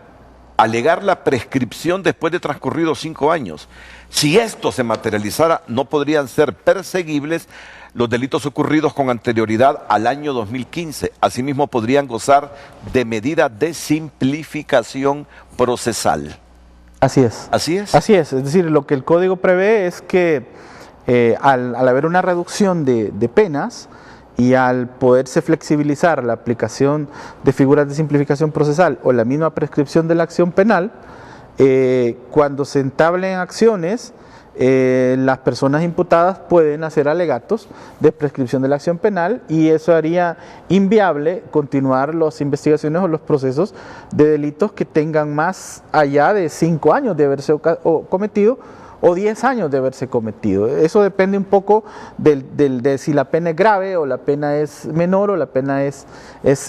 alegar la prescripción después de transcurridos 5 años. Si esto se materializara, no podrían ser perseguibles los delitos ocurridos con anterioridad al año 2015. Asimismo, podrían gozar de medida de simplificación procesal. Así es. ¿Así es? Así es decir, lo que el código prevé es que al haber una reducción de penas, y al poderse flexibilizar la aplicación de figuras de simplificación procesal o la misma prescripción de la acción penal, Cuando se entablen acciones, las personas imputadas pueden hacer alegatos de prescripción de la acción penal y eso haría inviable continuar las investigaciones o los procesos de delitos que tengan más allá de 5 años de haberse cometido o 10 años de haberse cometido. Eso depende un poco de si la pena es grave o la pena es menor o la pena es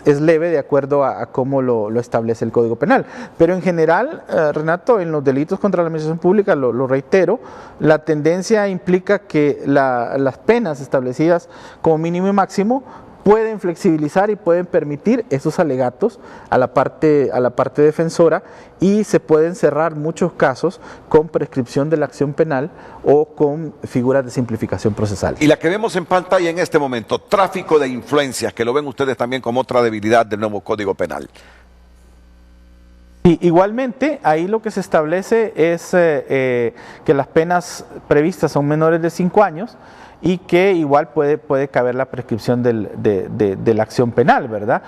leve de acuerdo a cómo lo establece el Código Penal. Pero en general, Renato, en los delitos contra la administración pública, lo reitero, la tendencia implica que las penas establecidas como mínimo y máximo pueden flexibilizar y pueden permitir esos alegatos a la parte defensora y se pueden cerrar muchos casos con prescripción de la acción penal o con figuras de simplificación procesal. Y la que vemos en pantalla en este momento, tráfico de influencias, que lo ven ustedes también como otra debilidad del nuevo Código Penal. Y igualmente, ahí lo que se establece es que las penas previstas son menores de 5 años, y que igual puede caber la prescripción de la acción penal, ¿verdad?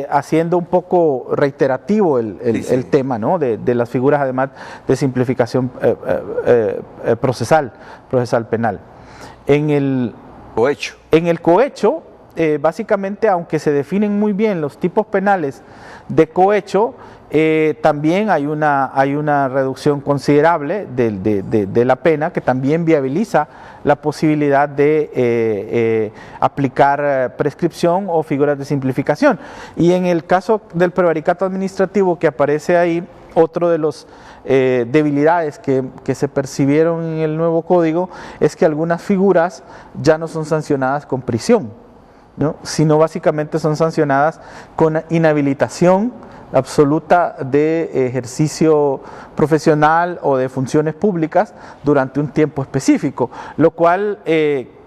Haciendo un poco reiterativo el tema, ¿no? De las figuras además de simplificación procesal penal. En el cohecho, básicamente, aunque se definen muy bien los tipos penales de cohecho, también hay una reducción considerable de la pena que también viabiliza la posibilidad de aplicar prescripción o figuras de simplificación. Y en el caso del prevaricato administrativo que aparece ahí, otro de los debilidades que se percibieron en el nuevo código es que algunas figuras ya no son sancionadas con prisión, ¿no? Sino básicamente son sancionadas con inhabilitación absoluta de ejercicio profesional o de funciones públicas durante un tiempo específico, lo cual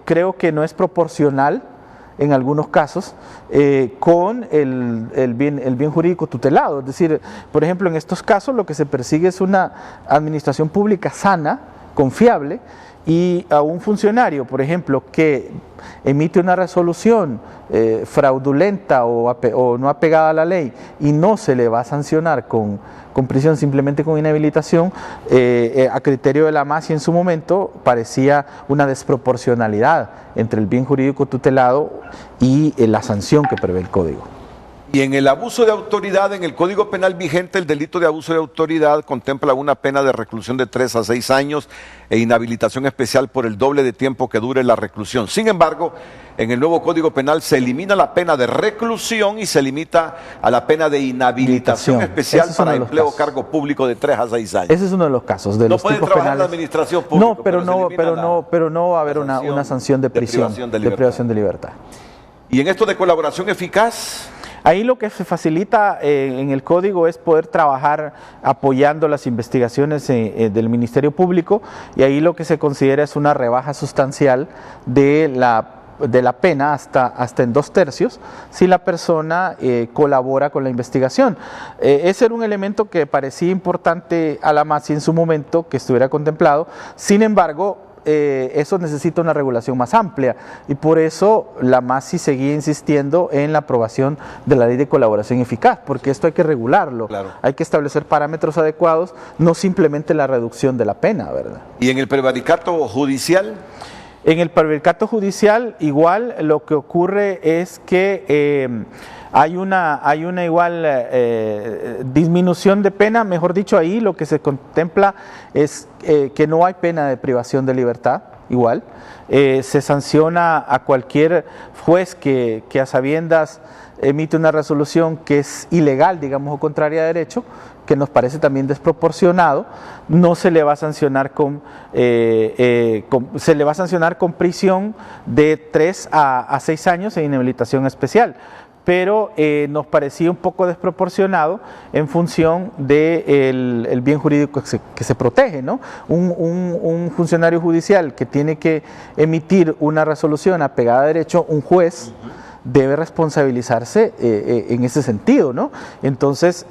creo que no es proporcional en algunos casos con el bien jurídico tutelado. Es decir, por ejemplo, en estos casos lo que se persigue es una administración pública sana, confiable, y a un funcionario, por ejemplo, que emite una resolución fraudulenta o no apegada a la ley y no se le va a sancionar con prisión, simplemente con inhabilitación, a criterio de la MASI en su momento parecía una desproporcionalidad entre el bien jurídico tutelado y la sanción que prevé el Código. Y en el abuso de autoridad, en el Código Penal vigente, el delito de abuso de autoridad contempla una pena de reclusión de 3 a 6 años e inhabilitación especial por el doble de tiempo que dure la reclusión. Sin embargo, en el nuevo Código Penal se elimina la pena de reclusión y se limita a la pena de inhabilitación especial para empleo o cargo público de 3 a 6 años. Ese es uno de los casos de los tipos penales. No puede trabajar en la administración pública. No, pero no va a haber una sanción de prisión, de privación de libertad. ¿Y en esto de colaboración eficaz? Ahí lo que se facilita en el código es poder trabajar apoyando las investigaciones del Ministerio Público, y ahí lo que se considera es una rebaja sustancial de la pena hasta en 2/3 si la persona colabora con la investigación. Ese era un elemento que parecía importante a la MASI en su momento, que estuviera contemplado. Sin embargo, eso necesita una regulación más amplia, y por eso la MASI seguía insistiendo en la aprobación de la ley de colaboración eficaz, porque esto hay que regularlo, claro. Hay que establecer parámetros adecuados, no simplemente la reducción de la pena, ¿verdad? ¿Y en el prevaricato judicial? En el prevaricato judicial igual lo que ocurre es que hay una igual disminución de pena, mejor dicho, ahí lo que se contempla es que no hay pena de privación de libertad, igual. Se sanciona a cualquier juez que a sabiendas emite una resolución que es ilegal, digamos, o contraria a derecho, que nos parece también desproporcionado. No se le va a sancionar se le va a sancionar con prisión de 3 a 6 años e inhabilitación especial, pero nos parecía un poco desproporcionado en función del bien jurídico que se protege, ¿no? Un funcionario judicial que tiene que emitir una resolución apegada a derecho, un juez debe responsabilizarse en ese sentido, ¿no? Entonces,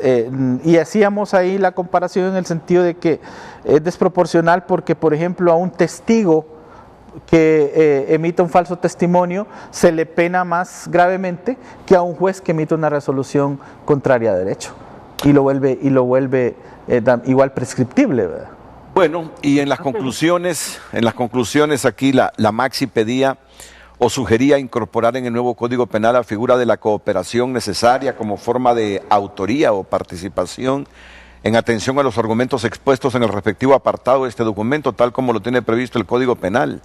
y hacíamos ahí la comparación en el sentido de que es desproporcional porque, por ejemplo, a un testigo que emita un falso testimonio se le pena más gravemente que a un juez que emite una resolución contraria a derecho. y lo vuelve igual prescriptible, ¿verdad? Bueno, y en las conclusiones aquí la Maxi pedía o sugería incorporar en el nuevo Código Penal la figura de la cooperación necesaria como forma de autoría o participación en atención a los argumentos expuestos en el respectivo apartado de este documento, tal como lo tiene previsto el Código Penal.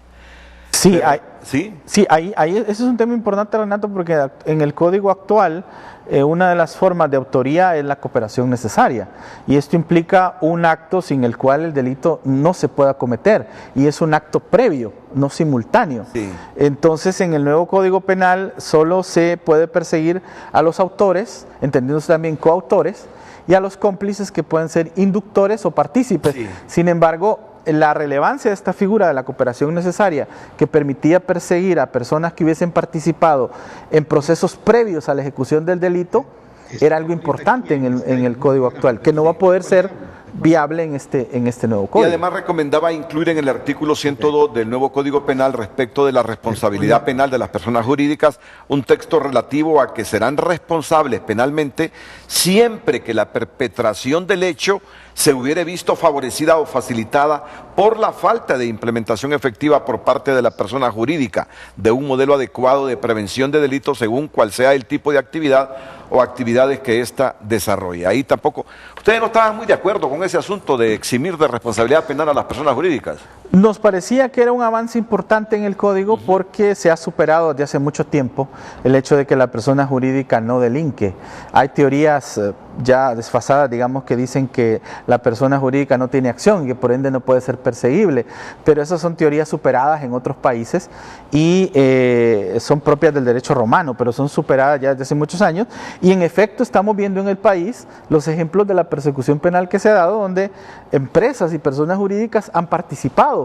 Sí, ¿Sí? ahí ese es un tema importante, Renato, porque en el código actual una de las formas de autoría es la cooperación necesaria, y esto implica un acto sin el cual el delito no se pueda cometer, y es un acto previo, no simultáneo. Sí. Entonces, en el nuevo Código Penal solo se puede perseguir a los autores, entendiéndose también coautores, y a los cómplices, que pueden ser inductores o partícipes. Sí. Sin embargo, la relevancia de esta figura de la cooperación necesaria, que permitía perseguir a personas que hubiesen participado en procesos previos a la ejecución del delito, era algo importante en el código actual, que no va a poder ser viable en este nuevo código. Y además recomendaba incluir en el artículo 102 del nuevo Código Penal, respecto de la responsabilidad penal de las personas jurídicas, un texto relativo a que serán responsables penalmente siempre que la perpetración del hecho se hubiere visto favorecida o facilitada por la falta de implementación efectiva por parte de la persona jurídica de un modelo adecuado de prevención de delitos, según cual sea el tipo de actividad o actividades que ésta desarrolla. Ahí tampoco, ustedes no estaban muy de acuerdo con ese asunto de eximir de responsabilidad penal a las personas jurídicas. Nos parecía que era un avance importante en el código, porque se ha superado desde hace mucho tiempo el hecho de que la persona jurídica no delinque. Hay teorías ya desfasadas, digamos, que dicen que la persona jurídica no tiene acción y que por ende no puede ser perseguible, pero esas son teorías superadas en otros países y son propias del derecho romano, pero son superadas ya desde hace muchos años, y en efecto estamos viendo en el país los ejemplos de la persecución penal que se ha dado, donde empresas y personas jurídicas han participado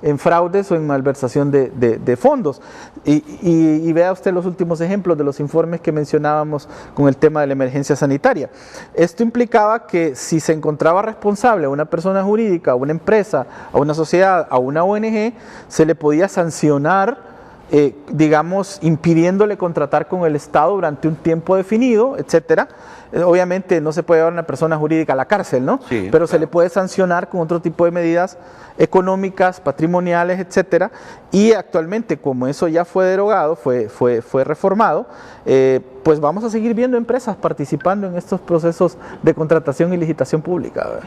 en fraudes o en malversación de fondos. Y vea usted los últimos ejemplos de los informes que mencionábamos con el tema de la emergencia sanitaria. Esto implicaba que si se encontraba responsable a una persona jurídica, a una empresa, a una sociedad, a una ONG, se le podía sancionar, digamos, impidiéndole contratar con el Estado durante un tiempo definido, etcétera. Obviamente no se puede llevar a una persona jurídica a la cárcel, ¿no? Sí, pero claro, se le puede sancionar con otro tipo de medidas económicas, patrimoniales, etcétera. Y actualmente, como eso ya fue derogado, fue reformado, pues vamos a seguir viendo empresas participando en estos procesos de contratación y licitación pública.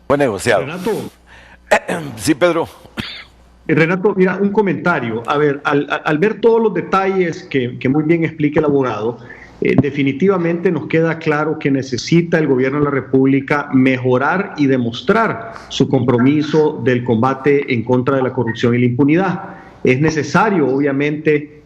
Buen negociado. Renato. Sí, Pedro. Renato, mira, un comentario. A ver, al ver todos los detalles que muy bien explica el abogado, definitivamente nos queda claro que necesita el gobierno de la República mejorar y demostrar su compromiso del combate en contra de la corrupción y la impunidad. Es necesario, obviamente,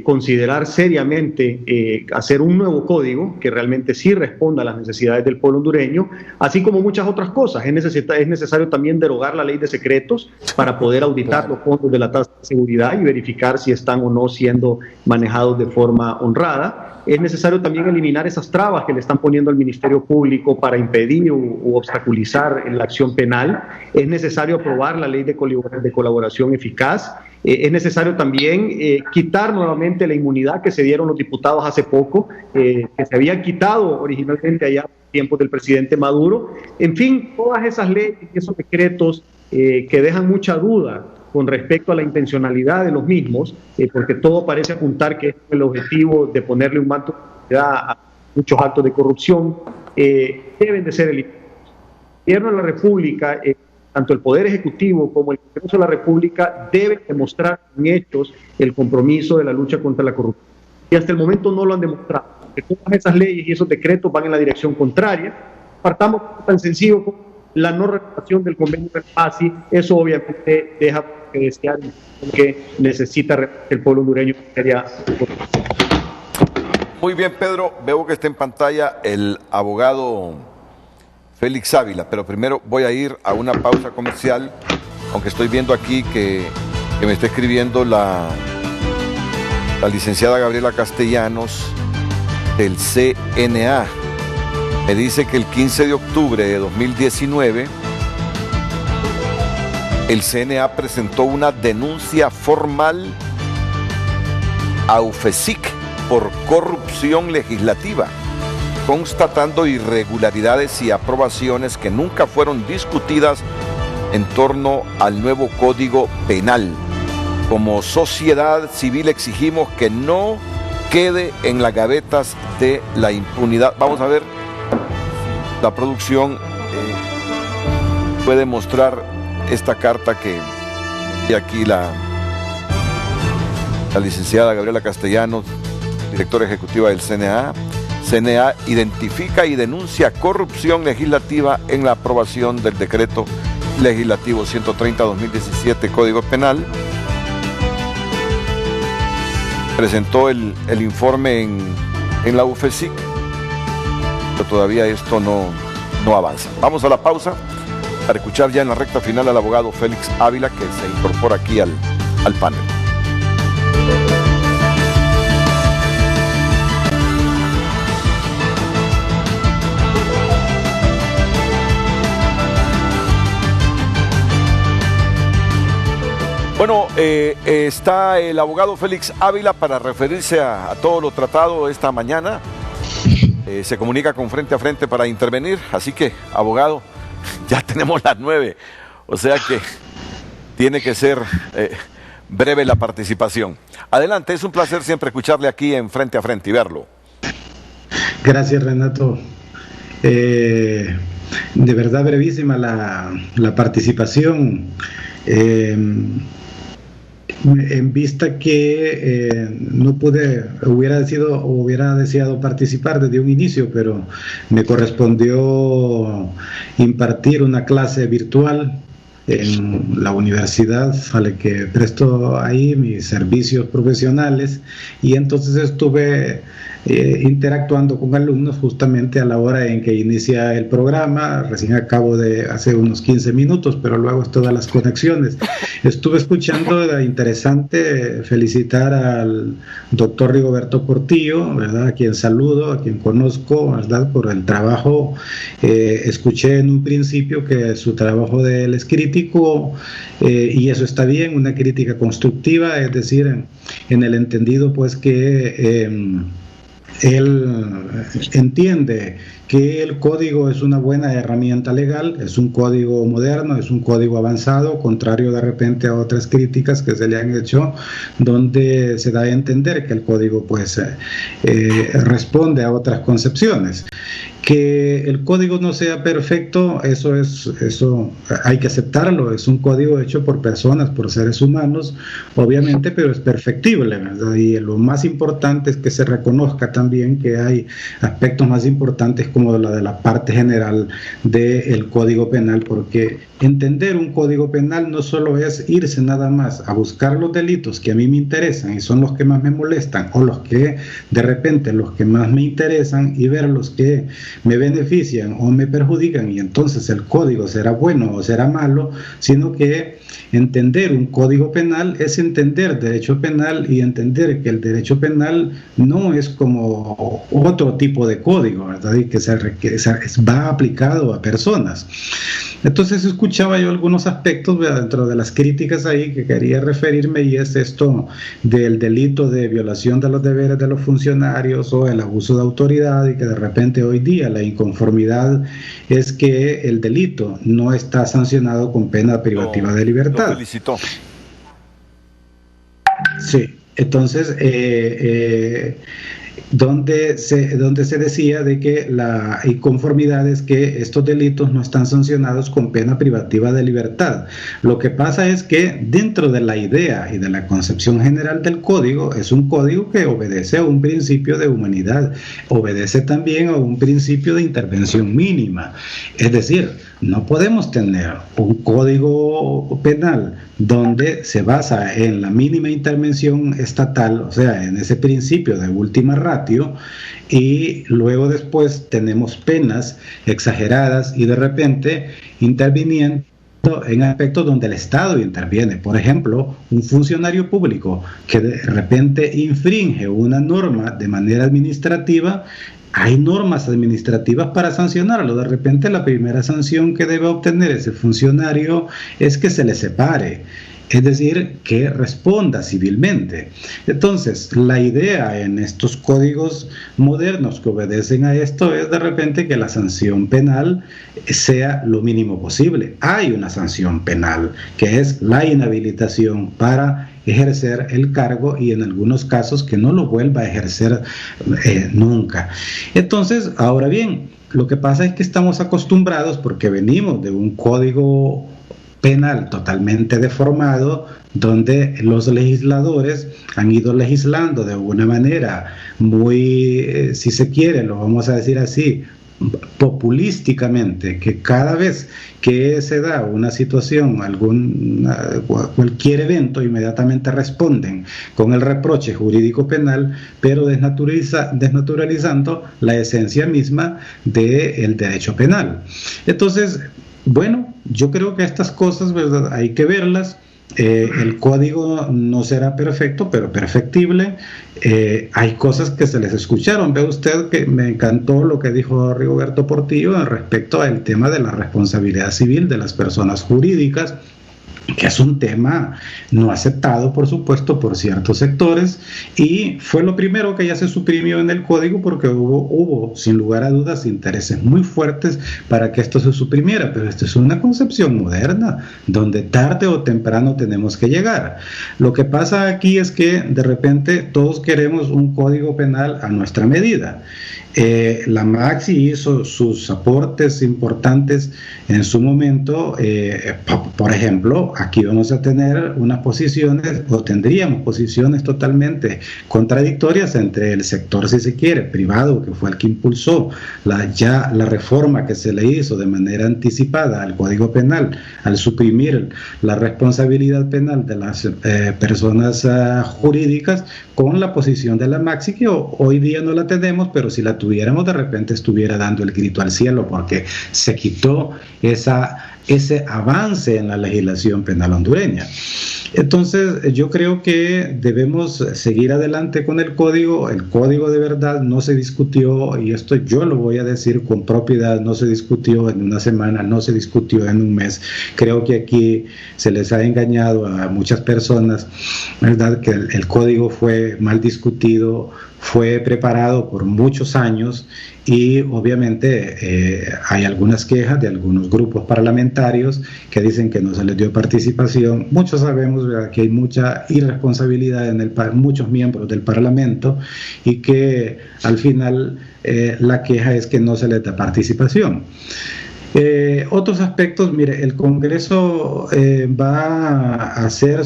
considerar seriamente hacer un nuevo código que realmente sí responda a las necesidades del pueblo hondureño, así como muchas otras cosas. Es necesario también derogar la ley de secretos para poder auditar los fondos de la tasa de seguridad y verificar si están o no siendo manejados de forma honrada. Es necesario también eliminar esas trabas que le están poniendo al Ministerio Público para impedir u obstaculizar la acción penal. Es necesario aprobar la ley de colaboración eficaz. Es necesario también quitar nuevamente la inmunidad que se dieron los diputados hace poco, que se había quitado originalmente allá en tiempos del presidente Maduro. En fin, todas esas leyes y esos decretos que dejan mucha duda con respecto a la intencionalidad de los mismos, porque todo parece apuntar que es el objetivo de ponerle un manto de a muchos actos de corrupción, deben de ser eliminados. El gobierno de la República, tanto el Poder Ejecutivo como el Congreso de la República, deben demostrar en hechos el compromiso de la lucha contra la corrupción. Y hasta el momento no lo han demostrado. Que todas esas leyes y esos decretos van en la dirección contraria. Partamos tan sencillo como la no renovación del convenio del PASI. Eso obviamente deja que desear, que necesita el pueblo hondureño. Muy bien, Pedro, veo que está en pantalla el abogado Félix Ávila, pero primero voy a ir a una pausa comercial, aunque estoy viendo aquí que me está escribiendo la licenciada Gabriela Castellanos del CNA. Me dice que el 15 de octubre de 2019 el CNA presentó una denuncia formal a UFESIC por corrupción legislativa constatando irregularidades y aprobaciones que nunca fueron discutidas en torno al nuevo Código Penal. Como sociedad civil exigimos que no quede en las gavetas de la impunidad. Vamos a ver, la producción puede mostrar esta carta que y aquí la licenciada Gabriela Castellanos, directora ejecutiva del CNA. CNA identifica y denuncia corrupción legislativa en la aprobación del decreto legislativo 130-2017 Código Penal. Presentó el informe en la UFESIC, pero todavía esto no avanza. Vamos a la pausa para escuchar ya en la recta final al abogado Félix Ávila, que se incorpora aquí al panel. Bueno, está el abogado Félix Ávila para referirse a todo lo tratado esta mañana. Se comunica con Frente a Frente para intervenir, así que, abogado, ya tenemos las 9, o sea que tiene que ser breve la participación. Adelante, es un placer siempre escucharle aquí en Frente a Frente y verlo. Gracias, Renato. De verdad brevísima la participación. En vista que no pude, hubiera deseado participar desde un inicio, pero me correspondió impartir una clase virtual en la universidad a la que presto ahí mis servicios profesionales, y entonces estuve interactuando con alumnos justamente a la hora en que inicia el programa. Recién acabo de hace unos 15 minutos, pero luego es todas las conexiones. Estuve escuchando, interesante, felicitar al doctor Rigoberto Portillo, ¿verdad?, a quien saludo, a quien conozco, ¿verdad?, por el trabajo. Escuché en un principio que su trabajo de él es crítico, y eso está bien, una crítica constructiva, es decir, en el entendido pues que él entiende que el código es una buena herramienta legal, es un código moderno, es un código avanzado, contrario de repente a otras críticas que se le han hecho, donde se da a entender que el código pues responde a otras concepciones. Que el código no sea perfecto, eso hay que aceptarlo, es un código hecho por personas, por seres humanos, obviamente, pero es perfectible, ¿verdad? Y lo más importante es que se reconozca también que hay aspectos más importantes como la de la parte general del Código Penal, porque entender un Código Penal no solo es irse nada más a buscar los delitos que a mí me interesan y son los que más me molestan, o los que de repente los que más me interesan, y ver los que me benefician o me perjudican, y entonces el código será bueno o será malo, sino que entender un código penal es entender derecho penal y entender que el derecho penal no es como otro tipo de código, ¿verdad?, y que va aplicado a personas. Entonces escuchaba yo algunos aspectos dentro de las críticas ahí que quería referirme, y es esto del delito de violación de los deberes de los funcionarios o el abuso de autoridad, y que de repente hoy día la inconformidad es que el delito no está sancionado con pena privativa de libertad. Lo felicitó. Sí, entonces donde se decía de que la inconformidad es que estos delitos no están sancionados con pena privativa de libertad. Lo que pasa es que dentro de la idea y de la concepción general del código, es un código que obedece a un principio de humanidad, obedece también a un principio de intervención mínima. Es decir, no podemos tener un código penal donde se basa en la mínima intervención estatal, o sea, en ese principio de última ratio, y luego después tenemos penas exageradas y de repente interviniendo en aspectos donde el Estado interviene. Por ejemplo, un funcionario público que de repente infringe una norma de manera administrativa, hay normas administrativas para sancionarlo. De repente la primera sanción que debe obtener ese funcionario es que se le separe. es decir, que responda civilmente. Entonces, la idea en estos códigos modernos que obedecen a esto es de repente que la sanción penal sea lo mínimo posible. Hay una sanción penal, que es la inhabilitación para ejercer el cargo y en algunos casos que no lo vuelva a ejercer nunca. Entonces, ahora bien, lo que pasa es que estamos acostumbrados, porque venimos de un código penal totalmente deformado, donde los legisladores han ido legislando de una manera muy, si se quiere, lo vamos a decir así, populísticamente, que cada vez que se da una situación, cualquier evento, inmediatamente responden con el reproche jurídico penal, pero desnaturalizando la esencia misma del derecho penal. Entonces, bueno, yo creo que estas cosas, ¿verdad?, hay que verlas. El código no será perfecto, pero perfectible. Hay cosas que se les escucharon. Ve usted que me encantó lo que dijo Rigoberto Portillo respecto al tema de la responsabilidad civil de las personas jurídicas, que es un tema no aceptado, por supuesto, por ciertos sectores, y fue lo primero que ya se suprimió en el código, porque hubo sin lugar a dudas intereses muy fuertes para que esto se suprimiera, pero esto es una concepción moderna, donde tarde o temprano tenemos que llegar. Lo que pasa aquí es que de repente todos queremos un código penal a nuestra medida. La Maxi hizo sus aportes importantes en su momento. Por ejemplo, aquí vamos a tener unas posiciones, o tendríamos posiciones totalmente contradictorias entre el sector, si se quiere, privado, que fue el que impulsó la reforma que se le hizo de manera anticipada al Código Penal, al suprimir la responsabilidad penal de las personas jurídicas, con la posición de la Maxi, que hoy día no la tenemos, pero si la tuviéramos, de repente estuviera dando el grito al cielo, porque se quitó ese avance en la legislación penal hondureña. Entonces, yo creo que debemos seguir adelante con el código. El código de verdad no se discutió, y esto yo lo voy a decir con propiedad, no se discutió en una semana, no se discutió en un mes. Creo que aquí se les ha engañado a muchas personas, ¿verdad?, que el código fue mal discutido, fue preparado por muchos años, y obviamente hay algunas quejas de algunos grupos parlamentarios que dicen que no se les dio participación. Muchos sabemos, ¿verdad?, que hay mucha irresponsabilidad en muchos miembros del Parlamento, y que al final la queja es que no se les da participación. Otros aspectos, mire, el Congreso va a hacer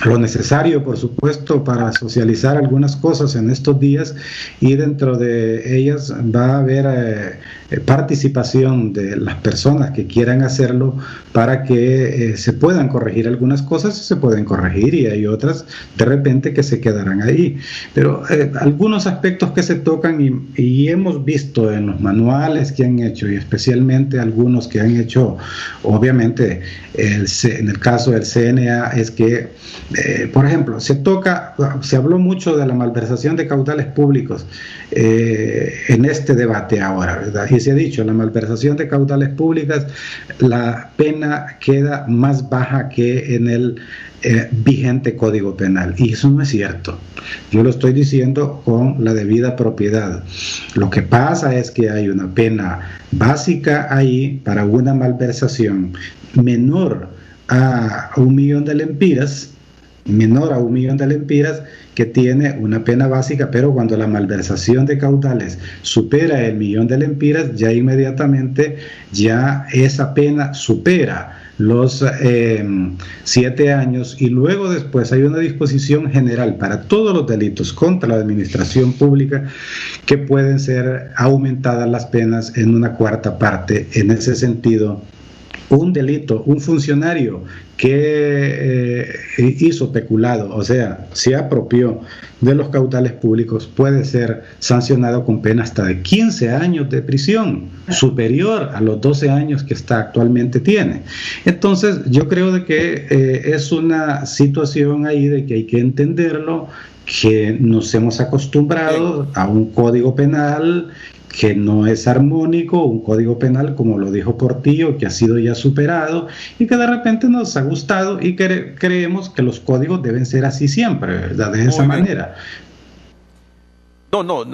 lo necesario, por supuesto, para socializar algunas cosas en estos días, y dentro de ellas va a haber participación de las personas que quieran hacerlo, para que se puedan corregir algunas cosas, se pueden corregir, y hay otras de repente que se quedarán ahí. Pero algunos aspectos que se tocan y hemos visto en los manuales que han hecho, y especialmente algunos que han hecho, obviamente, en el caso del CNA, es que por ejemplo, se habló mucho de la malversación de caudales públicos en este debate ahora, ¿verdad? Y se ha dicho, la malversación de caudales públicas, la pena queda más baja que en el vigente Código Penal, y eso no es cierto. Yo lo estoy diciendo con la debida propiedad. Lo que pasa es que hay una pena básica ahí para una malversación menor a 1 millón de lempiras, que tiene una pena básica, pero cuando la malversación de caudales supera el 1 millón de lempiras, ya inmediatamente esa pena supera los 7 años, y luego después hay una disposición general para todos los delitos contra la administración pública, que pueden ser aumentadas las penas en una 1/4 parte. En ese sentido, un delito, un funcionario que hizo peculado, o sea, se apropió de los caudales públicos, puede ser sancionado con pena hasta de 15 años de prisión, superior a los 12 años que actualmente tiene. Entonces, yo creo de que es una situación ahí de que hay que entenderlo, que nos hemos acostumbrado a un código penal que no es armónico, un código penal, como lo dijo Portillo, que ha sido ya superado y que de repente nos ha gustado y creemos que los códigos deben ser así siempre, ¿verdad? De esa manera. No.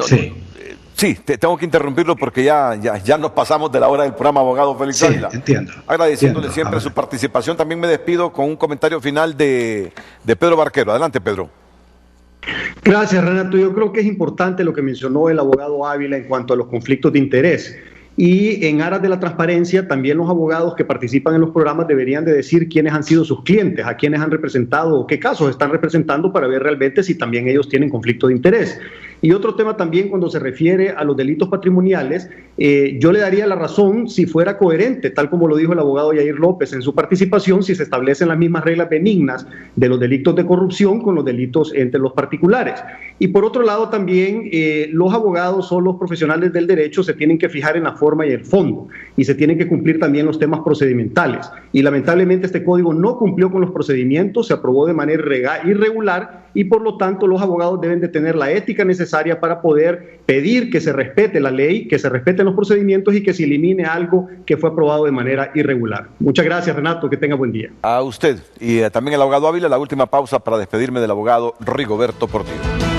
Sí, tengo que interrumpirlo porque ya nos pasamos de la hora del programa, abogado Félix Ávila. Entiendo. Agradeciéndole siempre su participación. También me despido con un comentario final de Pedro Barquero. Adelante, Pedro. Gracias, Renato. Yo creo que es importante lo que mencionó el abogado Ávila en cuanto a los conflictos de interés. Y en aras de la transparencia, también los abogados que participan en los programas deberían de decir quiénes han sido sus clientes, a quiénes han representado o qué casos están representando para ver realmente si también ellos tienen conflicto de interés. Y otro tema también cuando se refiere a los delitos patrimoniales, yo le daría la razón si fuera coherente, tal como lo dijo el abogado Yair López en su participación, si se establecen las mismas reglas benignas de los delitos de corrupción con los delitos entre los particulares. Y por otro lado también los abogados o los profesionales del derecho se tienen que fijar en la forma y el fondo y se tienen que cumplir también los temas procedimentales. Y lamentablemente este código no cumplió con los procedimientos, se aprobó de manera irregular y por lo tanto los abogados deben de tener la ética necesaria para poder pedir que se respete la ley, que se respeten los procedimientos y que se elimine algo que fue aprobado de manera irregular. Muchas gracias, Renato, que tenga buen día. A usted y también al abogado Ávila, la última pausa para despedirme del abogado Rigoberto Portillo.